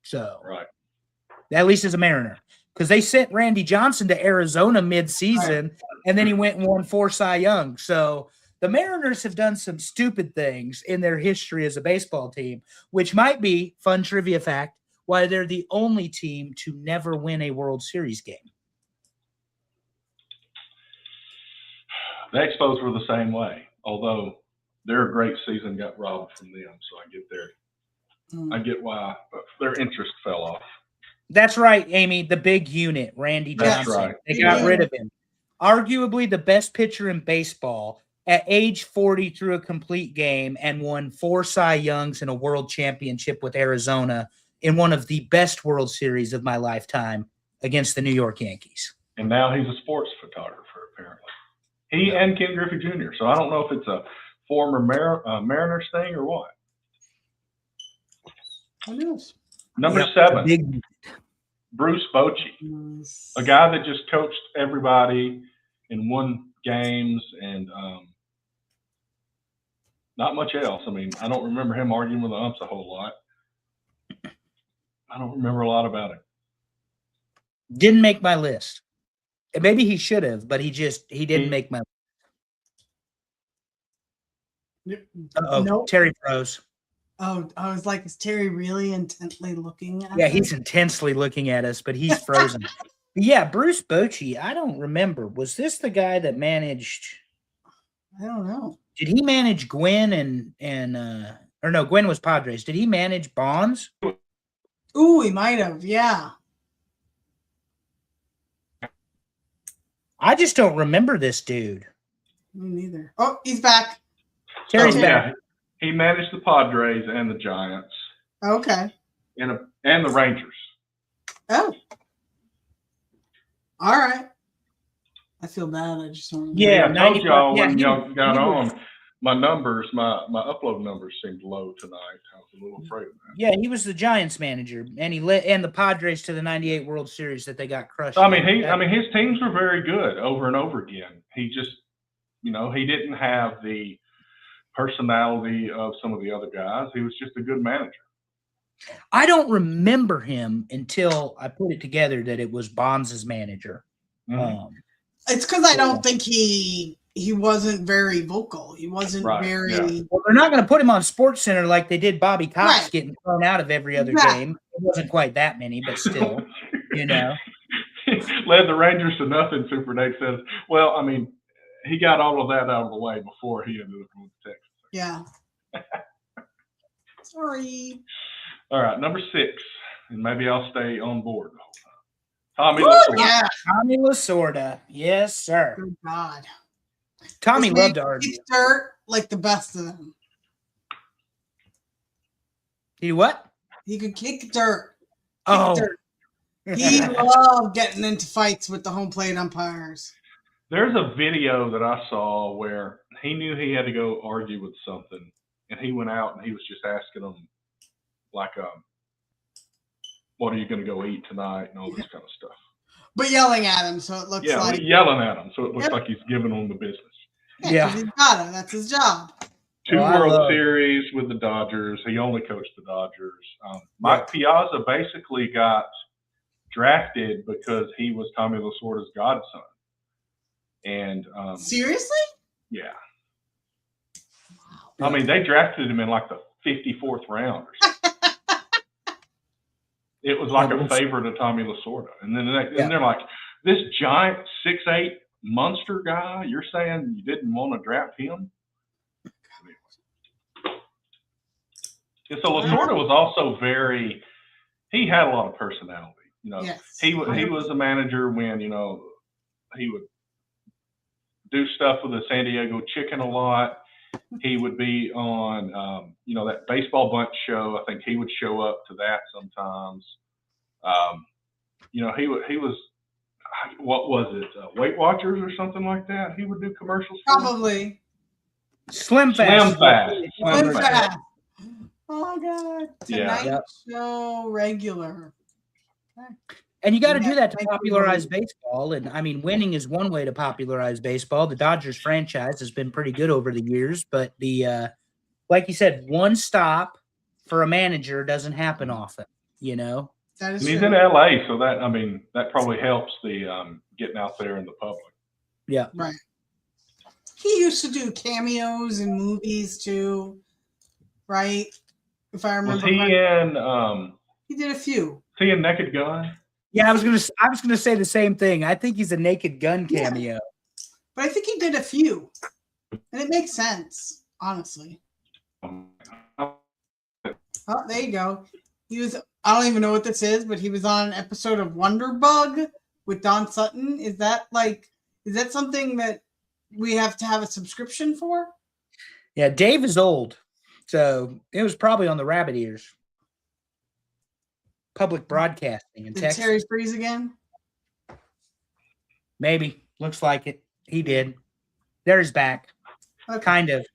So, right. At least as a Mariner. Because they sent Randy Johnson to Arizona mid-season, and then he went and won 4 Cy Young. So the Mariners have done some stupid things in their history as a baseball team, which might be, fun trivia fact, why they're the only team to never win a World Series game. The Expos were the same way, although their great season got robbed from them. So I get why, but their interest fell off. That's right, Amy. The big unit, Randy Johnson. That's right. They got rid of him. Arguably the best pitcher in baseball. At age 40, threw a complete game and won 4 Cy Youngs and a world championship with Arizona in one of the best World Series of my lifetime against the New York Yankees. And now he's a sports photographer, apparently. He and Ken Griffey Jr. So I don't know if it's a former Mariners thing or what. Who knows? Number 7, Bruce Bochy, a guy that just coached everybody and won games and not much else. I mean, I don't remember him arguing with the umps a whole lot. I don't remember a lot about him. Didn't make my list. Maybe he should have, but he didn't make my list. Nope. Terry froze. Oh, I was like, is Terry really intently looking at us? Yeah, he's intensely looking at us, but he's frozen. Yeah, Bruce Bochy, I don't remember. Was this the guy that managed? I don't know. Did he manage Gwynn or no, Gwynn was Padres. Did he manage Bonds? Ooh, he might have, yeah. I just don't remember this dude. Me neither. Oh, he's back. Terry's back. He managed the Padres and the Giants. Okay. And the Rangers. Oh. All right. I feel bad. I just don't remember. Yeah, I told y'all when y'all got on, my upload numbers seemed low tonight. I was a little afraid of that. Yeah, he was the Giants manager, and he led the Padres to the '98 World Series that they got crushed. I mean, his teams were very good over and over again. He just, he didn't have the personality of some of the other guys. He was just a good manager. I don't remember him until I put it together that it was Bonds' manager. Mm-hmm. It's because I don't think he wasn't very vocal. He wasn't very. Yeah. Well, they're not going to put him on Sports Center like they did Bobby Cox getting thrown out of every other game. It wasn't quite that many, but still, Led the Rangers to nothing, Super Nate says. Well, I mean, he got all of that out of the way before he ended up with Texas. Yeah. Sorry. All right, number 6, and maybe I'll stay on board the whole time. Tommy Lasorda. Yeah. Tommy Lasorda. Yes, sir. Good God. Tommy loved to argue. Dirt like the best of them. He what? He could kick dirt. Dirt. He loved getting into fights with the home plate umpires. There's a video that I saw where he knew he had to go argue with something, and he went out and he was just asking them, like, what are you going to go eat tonight and all this kind of stuff. But yelling at him, so it looks like... yelling at him, so it looks like he's giving them the business. Yeah. He's got it. That's his job. 2 World Series with the Dodgers. He only coached the Dodgers. Mike Piazza basically got drafted because he was Tommy Lasorda's godson. And Seriously? yeah. I mean, they drafted him in like the 54th round or something. It was like a favorite of Tommy Lasorda. And then they're like, this giant 6'8" monster guy, you're saying you didn't want to draft him? And so Lasorda was also he had a lot of personality. You know, Yes. he was a manager when, you know, he would do stuff with the San Diego Chicken a lot. He would be on, you know, that Baseball Bunch show. I think he would show up to that sometimes. You know, he was, what was it, Weight Watchers or something like that? He would do commercials for Probably. Slim Fast. Slim Fast. Oh my God. Tonight Yeah. Show regular. And you got to do that to popularize baseball. And I mean, winning is one way to popularize baseball. The Dodgers franchise has been pretty good over the years, but like you said, one stop for a manager doesn't happen often, you know? That is and he's true. in LA, so that probably helps the getting out there in the public. Yeah. Right. He used to do cameos in movies too, right? If I remember. Was he right. in? He did a few. Was he in Naked Gun? Yeah, I was gonna say the same thing. I think he's a Naked Gun cameo. Yeah. But I think he did a few, and it makes sense, honestly. Oh, there you go. He was. I don't even know what this is, but he was on an episode of Wonder Bug with Don Sutton. Is that something that we have to have a subscription for? Yeah, Dave is old, so it was probably on the rabbit ears. Public broadcasting in Did Texas. Terry freeze again? Maybe. Looks like it. He did. There he's back. Okay. Kind of.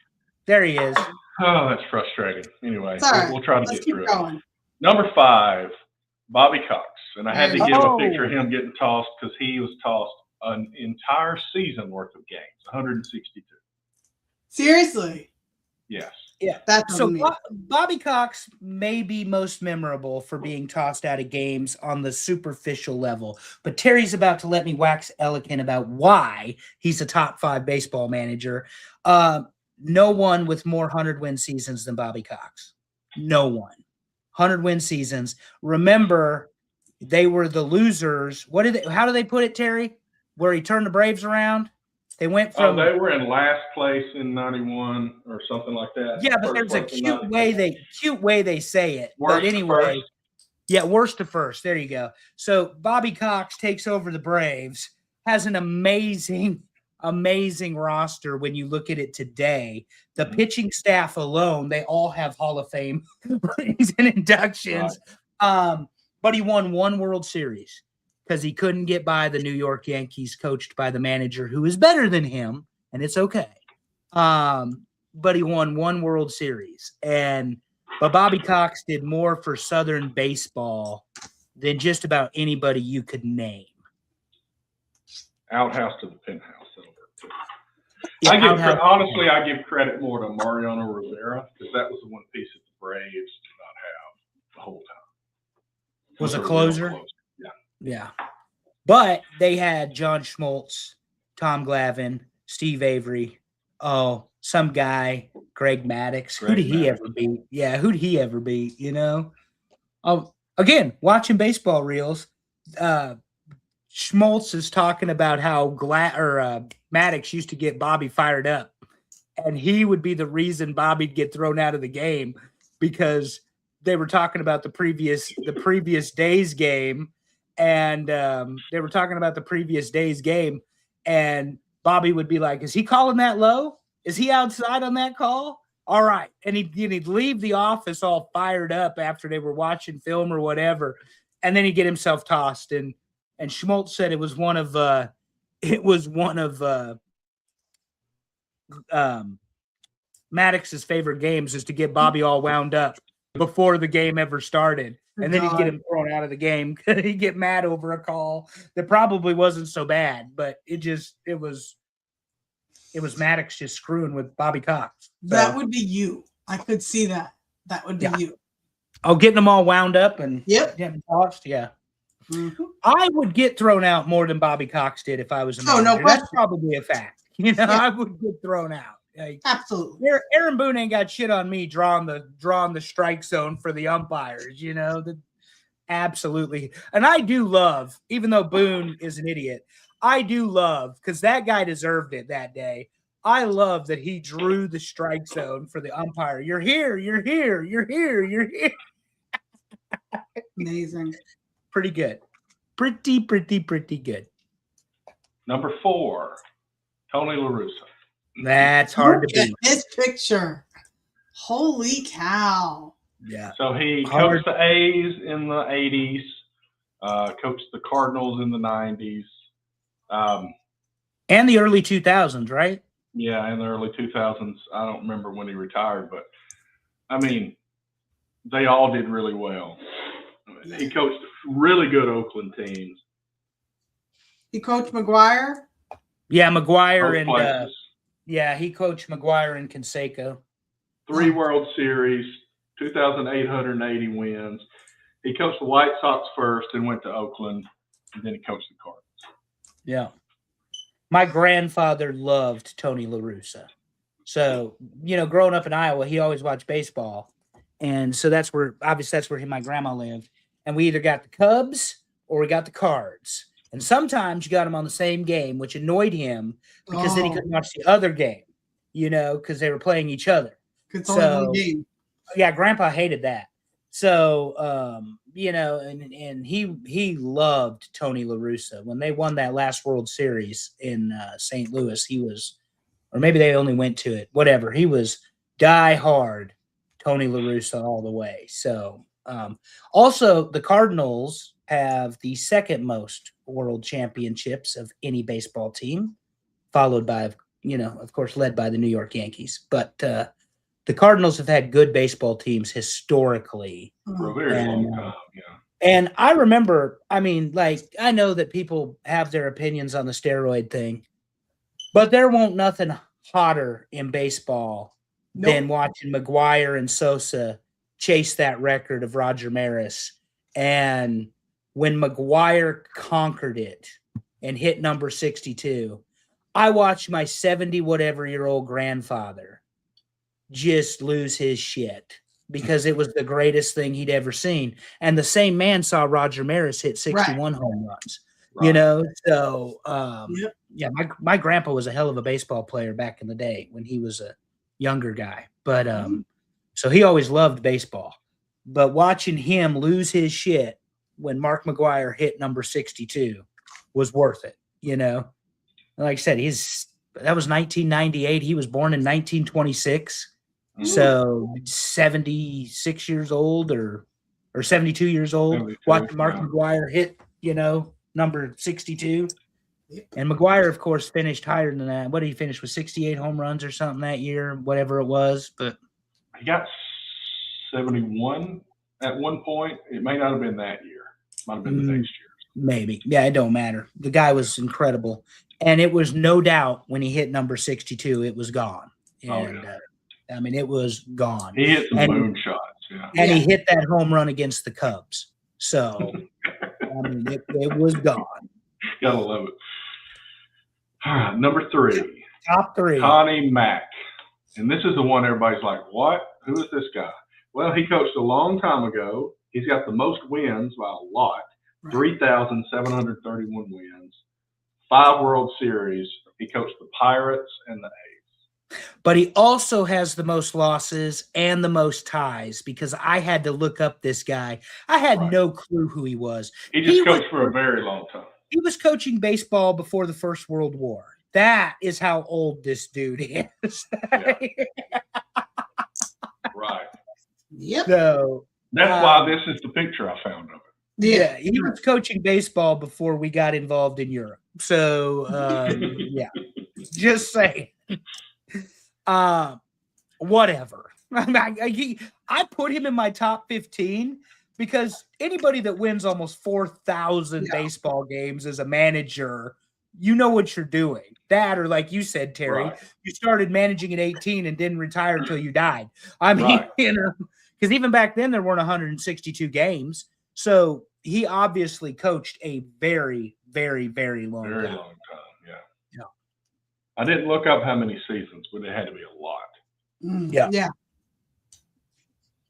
There he is. Oh, that's frustrating. Anyway, right. we'll try to Let's get keep through going. it. Number 5, Bobby Cox. And I had to give a picture of Oh. him getting tossed because he was tossed an entire season worth of games, 162. Seriously? Yes. Yeah. That's So amazing. Bobby Cox may be most memorable for being tossed out of games on the superficial level, but Terry's about to let me wax eloquent about why he's a top 5 baseball manager. No one with more 100-win seasons than Bobby Cox. No one. 100-win seasons. Remember, they were the losers. How do they put it, Terry? Where he turned the Braves around? They went from they were in last place in 91 or something like that. yeah, but there's a cute way they say it. Worst but anyway, to first. yeah, worst to first. There you go. So Bobby Cox takes over the Braves, has an amazing roster when you look at it today. The pitching staff alone, they all have Hall of Fame rings and inductions. Right. But he won one World Series because he couldn't get by the New York Yankees, coached by the manager who is better than him, and it's okay. But he won one World Series. But Bobby Cox did more for Southern baseball than just about anybody you could name. Outhouse to the penthouse. Yeah, honestly, I give credit more to Mariano Rivera because that was the one piece that the Braves did not have the whole time. Was a closer? Yeah. Yeah. But they had John Schmaltz, Tom Glavine, Steve Avery, some guy, Greg Maddux. Who did he ever beat? Yeah, who did he ever beat, you know? Again, watching baseball reels, Schmaltz is talking about how Maddux used to get Bobby fired up, and he would be the reason Bobby'd get thrown out of the game because they were talking about the previous day's game, and and Bobby would be like, "Is he calling that low? Is he outside on that call? All right," and he'd leave the office all fired up after they were watching film or whatever, and then he'd get himself tossed. And Schmaltz said it was one of Maddox's favorite games is to get Bobby all wound up before the game ever started. And then he'd get him thrown out of the game. He'd get mad over a call that probably wasn't so bad, but it was Maddux just screwing with Bobby Cox. So, that would be you. I could see that. That would be you. Oh, getting them all wound up and yep. getting tossed. Yeah. Mhm. I would get thrown out more than Bobby Cox did if I was a Oh, manager. no That's question. probably a fact. You know, Yeah. I would get thrown out. Like, Absolutely. Aaron Boone ain't got shit on me drawing the strike zone for the umpires. You know, absolutely. And I do love, even though Boone is an idiot, I do love because that guy deserved it that day. I love that he drew the strike zone for the umpire. You're here. You're here. You're here. You're here. Amazing. Pretty good. Pretty good. Number 4, Tony La Russa. That's hard Look to at beat. this picture. Holy cow. Yeah. So he Hard. coached the A's in the 80s, coached the Cardinals in the 90s. And the early 2000s, right? Yeah, in the early 2000s. I don't remember when he retired, but I mean, they all did really well. He coached really good Oakland teams. He coached McGuire. Yeah, McGuire Both and places. he coached McGuire and Canseco. 3 World Series, 2,880 wins. He coached the White Sox first and went to Oakland, and then he coached the Cardinals. Yeah. My grandfather loved Tony La Russa. So, you know, growing up in Iowa, he always watched baseball. And so that's where my grandma lived. And we either got the Cubs or we got the Cards. And sometimes you got them on the same game, which annoyed him because then he couldn't watch the other game, you know, because they were playing each other. It's only one game. Yeah, Grandpa hated that. So, you know, and he loved Tony La Russa. When they won that last World Series in St. Louis, he was, or maybe they only went to it, whatever. He was die hard Tony La Russa all the way. So, also the Cardinals have the second most world championships of any baseball team, followed by, you know, of course, led by the New York Yankees. But the Cardinals have had good baseball teams historically. For a very long time, yeah. And I remember, I mean, like, I know that people have their opinions on the steroid thing, but there won't nothing hotter in baseball than watching McGuire and Sosa chase that record of Roger Maris. And when McGuire conquered it and hit number 62, I watched my 70-whatever-year-old grandfather just lose his shit because it was the greatest thing he'd ever seen. And the same man saw Roger Maris hit 61 home runs, you know? So, yeah, my grandpa was a hell of a baseball player back in the day when he was a younger guy. But, so he always loved baseball. But watching him lose his shit when Mark McGuire hit number 62 was worth it, you know? Like I said, that was 1998. He was born in 1926. So 76 years old or 72 years old. Watching Mark McGuire hit, you know, number 62. And McGuire, of course, finished higher than that. What did he finish with? 68 home runs or something that year, whatever it was. But he got 71 at one point. It may not have been that year. Might have been the next year. Maybe. Yeah, it don't matter. The guy was incredible. And it was no doubt when he hit number 62, it was gone. And, I mean, it was gone. He hit some moon shots, yeah. And he hit that home run against the Cubs. So, I mean, it was gone. Gotta love it. Number 3. Top 3. Connie Mack. And this is the one everybody's like, what? Who is this guy? Well, he coached a long time ago. He's got the most wins by a lot. 3,731 wins. 5 World Series. He coached the Pirates and the A's. But he also has the most losses and the most ties because I had to look up this guy. I had no clue who he was. He just coached for a very long time. He was coaching baseball before the First World War. That is how old this dude is. Right. Yep. So that's why this is the picture I found of it. Yeah, he was coaching baseball before we got involved in Europe. So, yeah, just saying. Whatever. I put him in my top 15 because anybody that wins almost 4,000 baseball games as a manager, you know what you're doing. That, or like you said, Terry, you started managing at 18 and didn't retire until you died. I mean, you know, because even back then there weren't 162 games. So he obviously coached a very, very, very long Very time. long time. Yeah. Yeah. I didn't look up how many seasons, but it had to be a lot. Yeah. Yeah.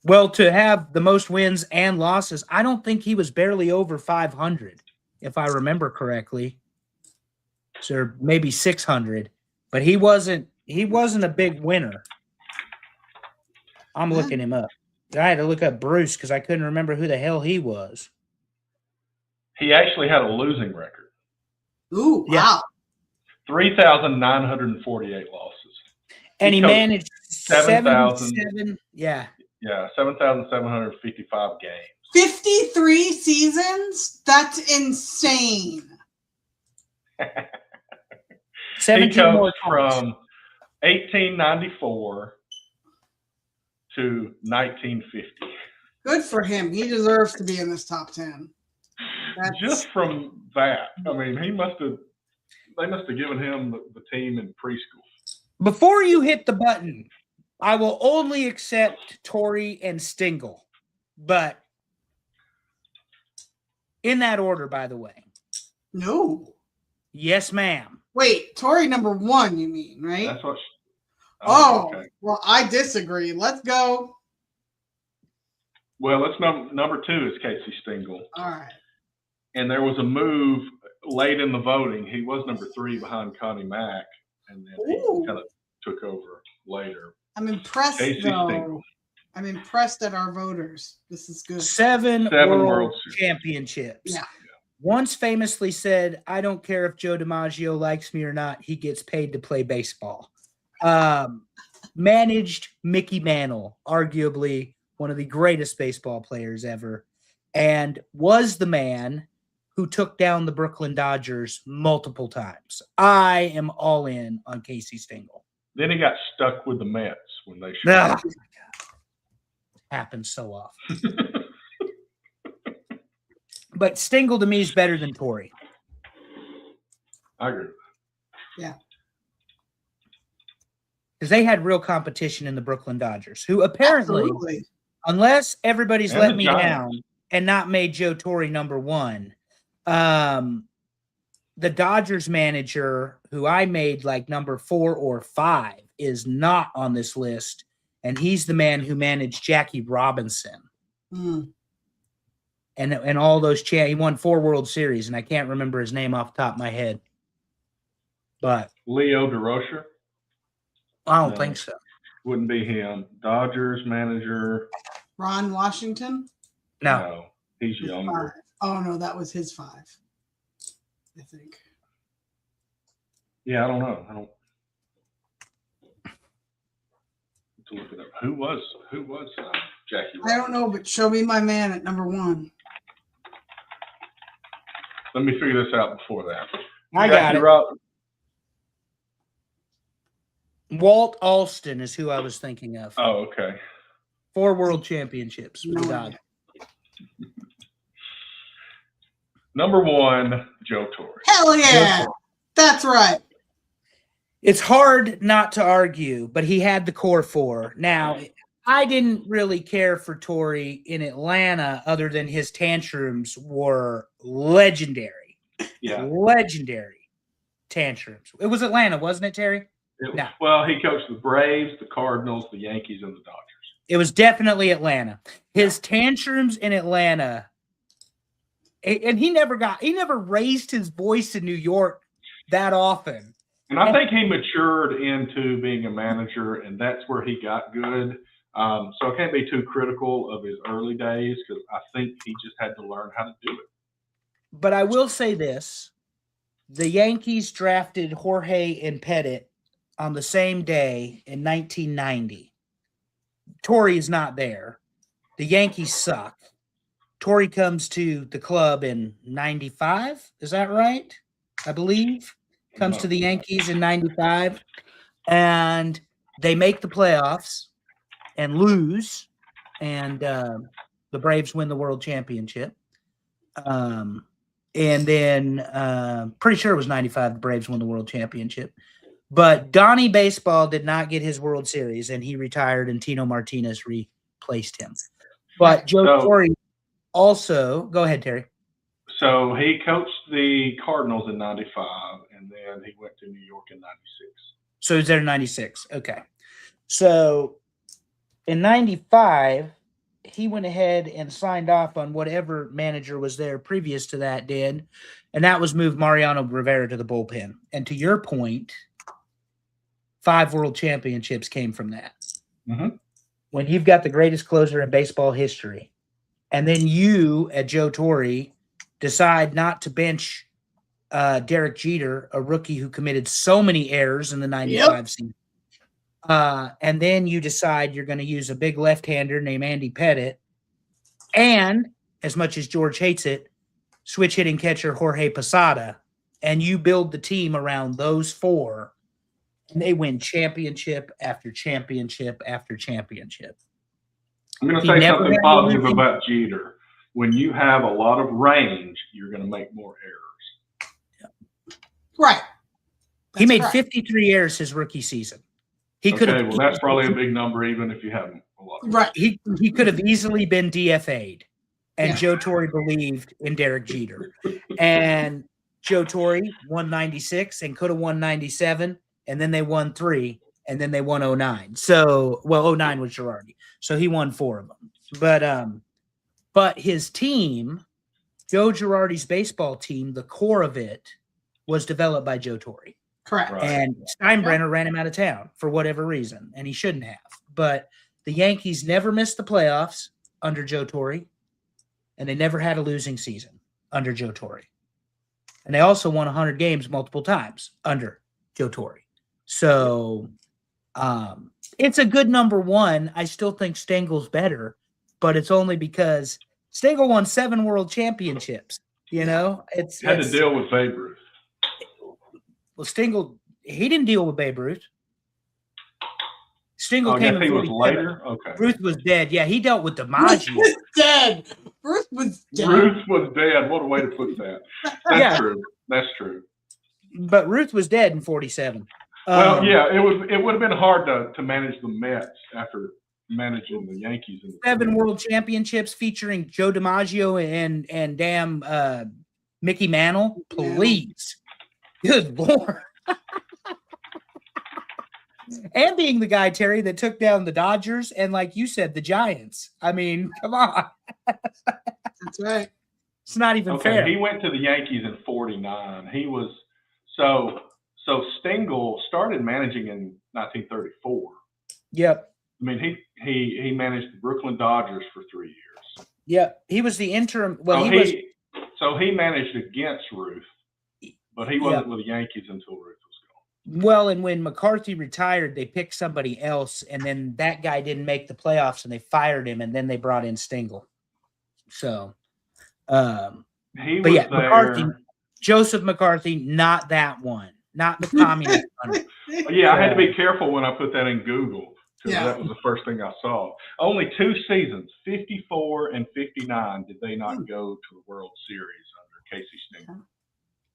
Well, to have the most wins and losses, I don't think he was barely over 500, if I remember correctly. So maybe 600, but he wasn't a big winner. I'm looking him up. I had to look up Bruce because I couldn't remember who the hell he was. He actually had a losing record. Ooh, Yeah. wow. 3,948 losses. And he coached managed 7,000. Yeah. Yeah, 7,755 games. 53 seasons? That's insane. 17 He more coached from 1894 to 1950. Good for him. He deserves to be in this top 10. Just from that, I mean, they must have given him the team in preschool. Before you hit the button, I will only accept Torrey and Stingle, but in that order, by the way. No. Yes, ma'am. Wait, Tori number 1, you mean, right? That's what. Okay. Well, I disagree. Let's go. Well, let's number 2 is Casey Stingle. All right. And there was a move late in the voting. He was number 3 behind Connie Mack, and then he kind of took over later. I'm impressed, Casey though. Stingle. I'm impressed at our voters. This is good. Seven World Series. Championships. Yeah. Once famously said, I don't care if Joe DiMaggio likes me or not, he gets paid to play baseball. Managed Mickey Mantle, arguably one of the greatest baseball players ever, and was the man who took down the Brooklyn Dodgers multiple times. I am all in on Casey Stingle. Then he got stuck with the Mets when they Ah, happens so often. But Stingle to me is better than Torrey. I agree. Yeah. Because they had real competition in the Brooklyn Dodgers, who apparently, Absolutely. unless everybody's And let the me Giants. down and not made Joe Torre number 1, the Dodgers manager who I made like number 4 or 5 is not on this list, and he's the man who managed Jackie Robinson. And all those he won 4 World Series, and I can't remember his name off the top of my head. But Leo DeRocher? I don't No. think so. Wouldn't be him. Dodgers manager? Ron Washington? No. He's younger. 5. Oh, no, that was his 5. I think. Yeah, I don't know. To look it up. Who was Jackie Robinson? I don't know, but show me my man at number 1. Let me figure this out before that. I got it. Robinson. Walt Alston is who I was thinking of. Oh, okay. 4 World Championships with the No Dodgers. Number 1, Joe Torre. Hell yeah. That's right. It's hard not to argue, but he had the core 4. Now, I didn't really care for Torrey in Atlanta other than his tantrums were legendary. Yeah. Legendary tantrums. It was Atlanta, wasn't it, Terry? No. Well, he coached the Braves, the Cardinals, the Yankees, and the Dodgers. It was definitely Atlanta. His tantrums in Atlanta, and he never raised his voice in New York that often. And I think he matured into being a manager, and that's where he got good. So I can't be too critical of his early days because I think he just had to learn how to do it. But I will say this. The Yankees drafted Jorge and Pettit on the same day in 1990. Torrey is not there. The Yankees suck. Torrey comes to the club in 95. Is that right? I believe. Comes to the Yankees in 95. And they make the playoffs and lose. And the Braves win the World Championship. And then pretty sure it was 95 the Braves won the World Championship. But Donnie Baseball did not get his World Series, and he retired, and Tino Martinez replaced him. But Joe Torre also, go ahead, Terry. So he coached the Cardinals in '95, and then he went to New York in '96. So he's there in 96. Okay. So in 95, he went ahead and signed off on whatever manager was there previous to that did. And that was move Mariano Rivera to the bullpen. And to your point, 5 world championships came from that. Mm-hmm. When you've got the greatest closer in baseball history, and then you at Joe Torre decide not to bench Derek Jeter, a rookie who committed so many errors in the 95 season. And then you decide you're going to use a big left-hander named Andy Pettitte. And as much as George hates it, switch hitting catcher Jorge Posada. And you build the team around those 4. And they win championship after championship after championship. I'm going to say something positive about Jeter. When you have a lot of range, you're going to make more errors. Right. He made 53 errors his rookie season. He could have. Well, that's probably a big number, even if you haven't a lot. Right. He could have easily been DFA'd, and Joe Torre believed in Derek Jeter, and Joe Torre won 96 and could have won 97, and then they won 3, and then they won 09. So, 09 was Girardi, so he won 4 of them. But his team, Joe Girardi's baseball team, the core of it was developed by Joe Torre. Correct. Right. And Steinbrenner ran him out of town for whatever reason, and he shouldn't have. But the Yankees never missed the playoffs under Joe Torre, and they never had a losing season under Joe Torre. And they also won 100 games multiple times under Joe Torre. So it's a good number 1. I still think Stengel's better, but it's only because Stengel won 7 world championships. You know, it's had to deal with Babe Ruth. Well, Stengel, he didn't deal with Babe Ruth. Stengel came in he was 47. later. Okay. Ruth was dead. Yeah, he dealt with DiMaggio. Ruth was dead. Ruth was dead. Ruth was dead. What a way to put that. That's true. That's true. But Ruth was dead in 47. Well, it would have been hard to manage the Mets after managing the Yankees. 7 world championships featuring Joe DiMaggio and damn Mickey Mantle. Please. Good Lord. And being the guy, Terry, that took down the Dodgers and, like you said, the Giants. I mean, come on. That's right. It's not even fair. He went to the Yankees in 49. He was so Stengel started managing in 1934. Yep. I mean, he managed the Brooklyn Dodgers for 3 years. Yep. He was the interim. Well, so he managed against Ruth, but he wasn't with the Yankees until Ruth was gone. Well, and when McCarthy retired, they picked somebody else, and then that guy didn't make the playoffs, and they fired him, and then they brought in Stengel. So, McCarthy, Joseph McCarthy, not that one, not the communist one. I had to be careful when I put that in Google. That was the first thing I saw. Only 2 seasons, 54 and 59, did they not go to the World Series under Casey Stengel.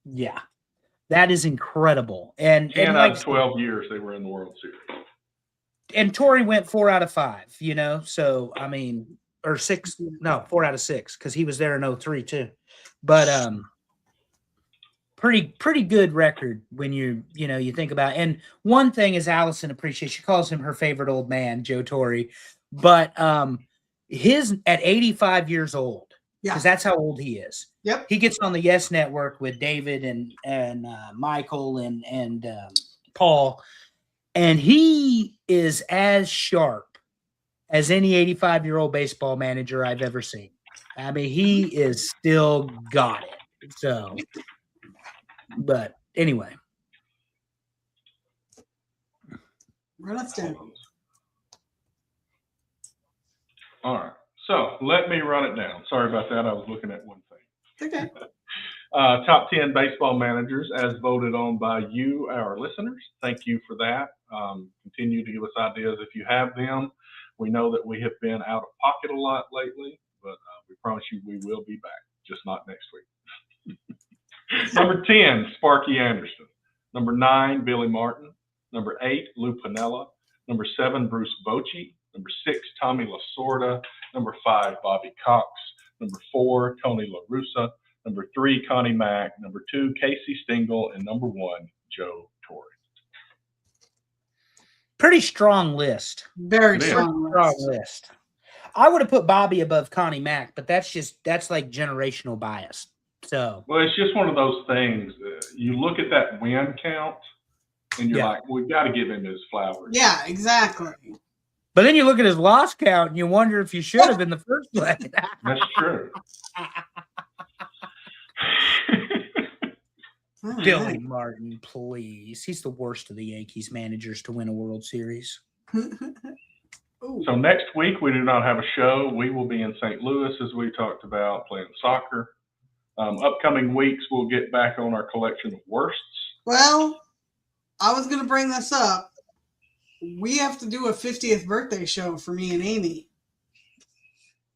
Yeah, that is incredible. And 10 out of 12 years they were in the World Series. And Torrey went 4 out of 5, you know? So, I mean, or 4 out of 6, because he was there in 03 too. But pretty good record when you think about it. And one thing is Allison appreciates, she calls him her favorite old man, Joe Torre. But his at 85 years old, because that's how old he is. Yep. He gets on the Yes Network with David and Michael and Paul, and he is as sharp as any 85-year-old baseball manager I've ever seen. I mean, he is still got it. So, but anyway. Run us down. All right. So let me run it down. Sorry about that. I was looking at one thing. Okay. Top 10 baseball managers as voted on by you, our listeners. Thank you for that. Continue to give us ideas if you have them. We know that we have been out of pocket a lot lately, but we promise you we will be back, just not next week. Number 10, Sparky Anderson. Number 9, Billy Martin. Number 8, Lou Piniella. Number 7, Bruce Bochy. Number 6, Tommy Lasorda. Number 5, Bobby Cox. Number 4, Tony La Russa. Number 3, Connie Mack. Number 2, Casey Stengel. And number 1, Joe Torre. Pretty strong list. Very It is. strong Strong list. list. I would have put Bobby above Connie Mack, but that's like generational bias. So Well, it's just one of those things. You look at that win count, and you're Yeah. like, we've got to give him his flowers. Yeah, exactly. but then you look at his loss count and you wonder if you should have in the first place. That's true. All Billy right. Martin, please. He's the worst of the Yankees managers to win a World Series. Ooh. So next week, we do not have a show. We will be in St. Louis, as we talked about, playing soccer. Upcoming weeks, we'll get back on our collection of worsts. Well, I was going to bring this up. We have to do a 50th birthday show for me and Amy.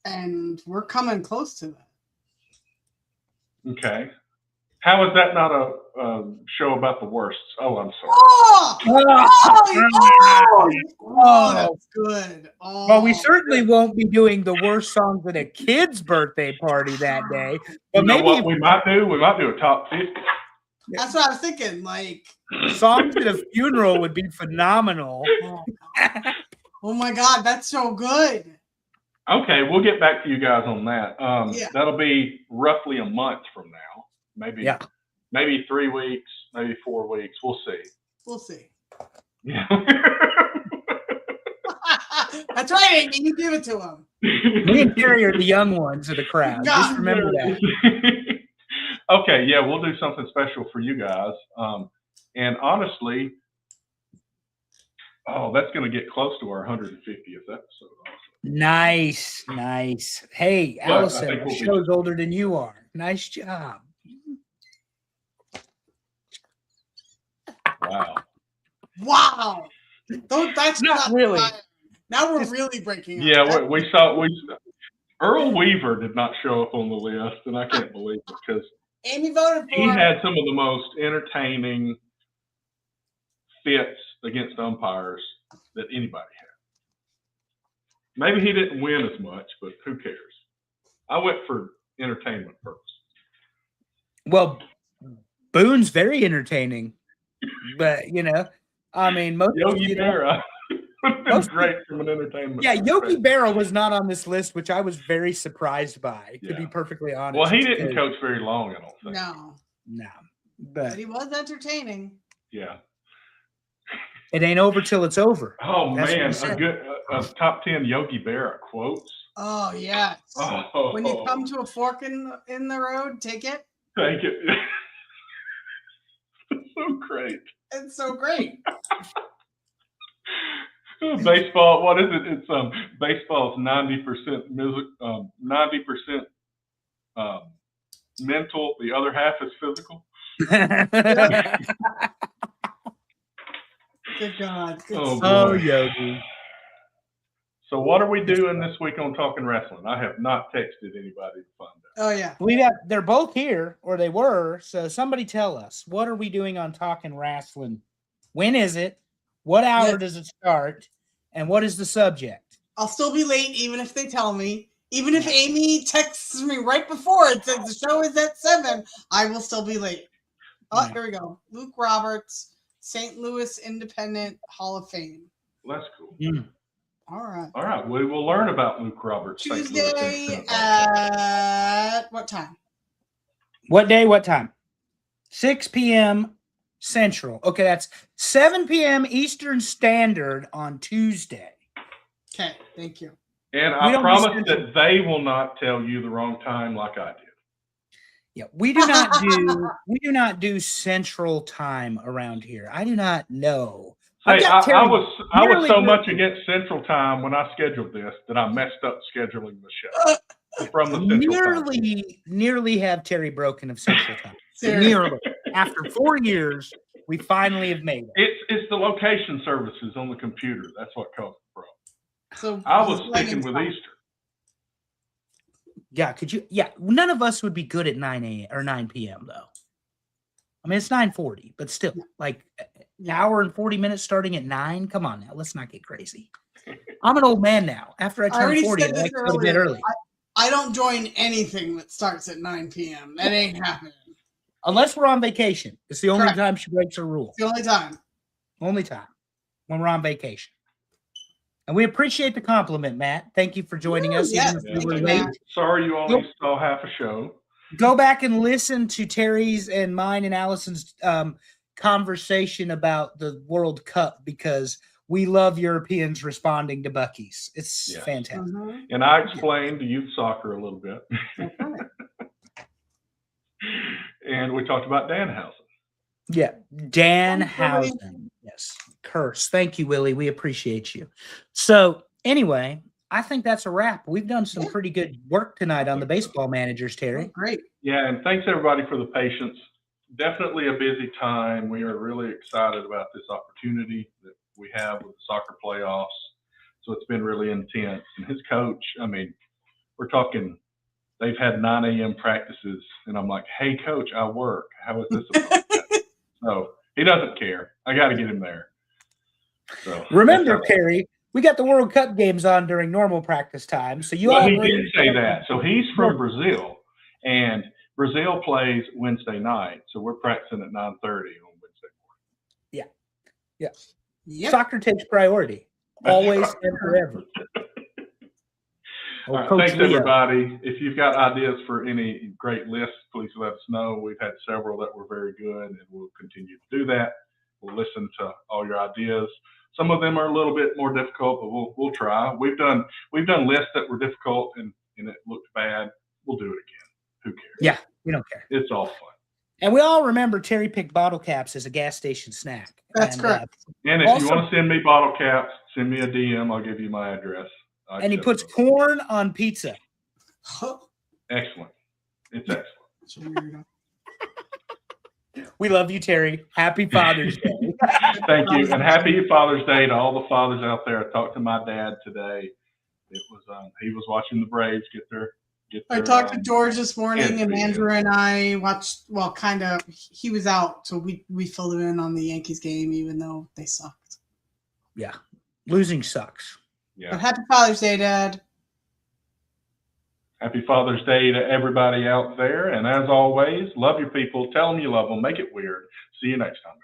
And we're coming close to that. Okay. How is that not a show about the worsts? Oh, I'm sorry. Oh! Oh. That's good. Oh, Well, we certainly won't be doing the worst songs at a kid's birthday party that day. But You know maybe what we might do? We might do a top 50. That's what I was thinking. Like, songs at a funeral would be phenomenal. oh my God, that's so good. Okay, we'll get back to you guys on that. Yeah. That'll be roughly a month from now. Maybe, Yeah. maybe 3 weeks, maybe 4 weeks. We'll see. We'll see. Yeah. That's right, Amy. You give it to him. Me and Terry are the young ones of the crowd. Just God. remember that. Okay, yeah, we'll do something special for you guys. And honestly, that's going to get close to our 150th episode. Nice, nice. Hey, But I Allison, think our we'll be- show's older than you are. Nice job. Wow. Wow. That's Not really. Now we're really breaking up. Yeah, we saw Earl Weaver did not show up on the list, and I can't believe it because Amy voted for he him. had some of the most entertaining fits against umpires that anybody had. Maybe he didn't win as much, but who cares? I went for entertainment purposes. Well, Boone's very entertaining, but I mean, most Yogi Berra would have been most- great from an entertainment. Yeah, Yogi perspective. Berra was not on this list, which I was very surprised by, to be Yeah. perfectly honest. Well, he didn't because- coach very long, I don't think. No, No, but but he was entertaining. Yeah. it ain't over till it's over. Oh That's what man, he said. a good top 10 Yogi Berra quotes. Oh yes. Oh, When you come to a fork in the road, take it. thank you. It's so great. It's so great. Baseball, what is it? It's baseball's 90% music, 90% mental. The other half is physical. Good God. Good Oh, stuff. boy. Yogi. So what are we doing this week on Talking Wrestling? I have not texted anybody to find out. Oh yeah. They're both here, or they were. So somebody tell us, what are we doing on Talking Wrestling? When is it? What hour Yeah. does it start? And what is the subject? I'll still be late even if they tell me. Even if Amy texts me right before it says the show is at 7, I will still be late. Oh, Yeah. here we go. Luke Roberts, St. Louis Independent Hall of Fame. Well, that's cool. All right. All right, we will learn about Luke Roberts. St. Louis Tuesday Independent. at what time? What day, what time? 6 p.m. Central. Okay, that's 7 p.m. Eastern Standard on Tuesday. Okay, thank you. And We I don't promise listen that they will not tell you the wrong time like I did. Yeah, we do not do Central Time around here. I do not know. I've Hey, got I Terry was nearly so with much you. against Central Time when I scheduled this that I messed up scheduling the show from the Central Time. Nearly have Terry broken of Central Time. Seriously. Nearly. After 4 years, we finally have made it. It's the location services on the computer. That's what caused the problem. So I was he's sticking letting with time. Easter. Yeah, could you? Yeah, none of us would be good at 9 a.m. or 9 p.m. though. I mean, it's 9:40, but still, like an hour and 40 minutes starting at 9. Come on now, let's not get crazy. I'm an old man now. After I I turn already 40, I said this like to go to bed earlier. early. I don't join anything that starts at 9 p.m. That ain't happening. Unless we're on vacation. It's the only Correct. time she breaks her rule. It's the only time. Only time when we're on vacation. And we appreciate the compliment, Matt. Thank you for joining us. Yes, Even if thank we were you, late. Matt. Sorry you only saw half a show. Go back and listen to Terry's and mine and Allison's conversation about the World Cup because we love Europeans responding to Buc-ee's. It's fantastic. Mhm. And I explained youth soccer a little bit. And we talked about Danhausen. Yeah. Danhausen. Yes. Curse. Thank you, Willie. We appreciate you. So anyway, I think that's a wrap. We've done some pretty good work tonight on the baseball managers, Terry. Oh, great. Yeah, and thanks everybody for the patience. Definitely a busy time. We are really excited about this opportunity that we have with the soccer playoffs. So it's been really intense. And his coach, I mean, we're talking, they've had 9 a.m. practices. And I'm like, hey, coach, I work. How is this about? So he doesn't care. I got to get him there. So remember, Terry, we got the World Cup games on during normal practice time. So well, he did say that. So he's from Brazil, and Brazil plays Wednesday night. So we're practicing at 9:30 on Wednesday morning. Yeah. Yep. Soccer takes priority, always and forever. All right, thanks, everybody. If you've got ideas for any great lists, please let us know. We've had several that were very good, and we'll continue to do that. We'll listen to all your ideas. Some of them are a little bit more difficult, but we'll try. We've done lists that were difficult and it looked bad. We'll do it again. Who cares? Yeah, we don't care. It's all fun. And we all remember Terry picked bottle caps as a gas station snack. That's correct. And if also, you want to send me bottle caps, send me a DM. I'll give you my address. And he puts corn on pizza. Excellent. It's excellent. We love you, Terry. Happy Father's Day. Thank you. And happy Father's Day to all the fathers out there. I talked to my dad today. It was he was watching the Braves get their I talked to George this morning, and Andrew and I watched. Well, kind of. He was out, so we filled him in on the Yankees game, even though they sucked. Yeah, losing sucks. Yeah. But happy Father's Day, Dad. Happy Father's Day to everybody out there. And as always, love your people. Tell them you love them. Make it weird. See you next time.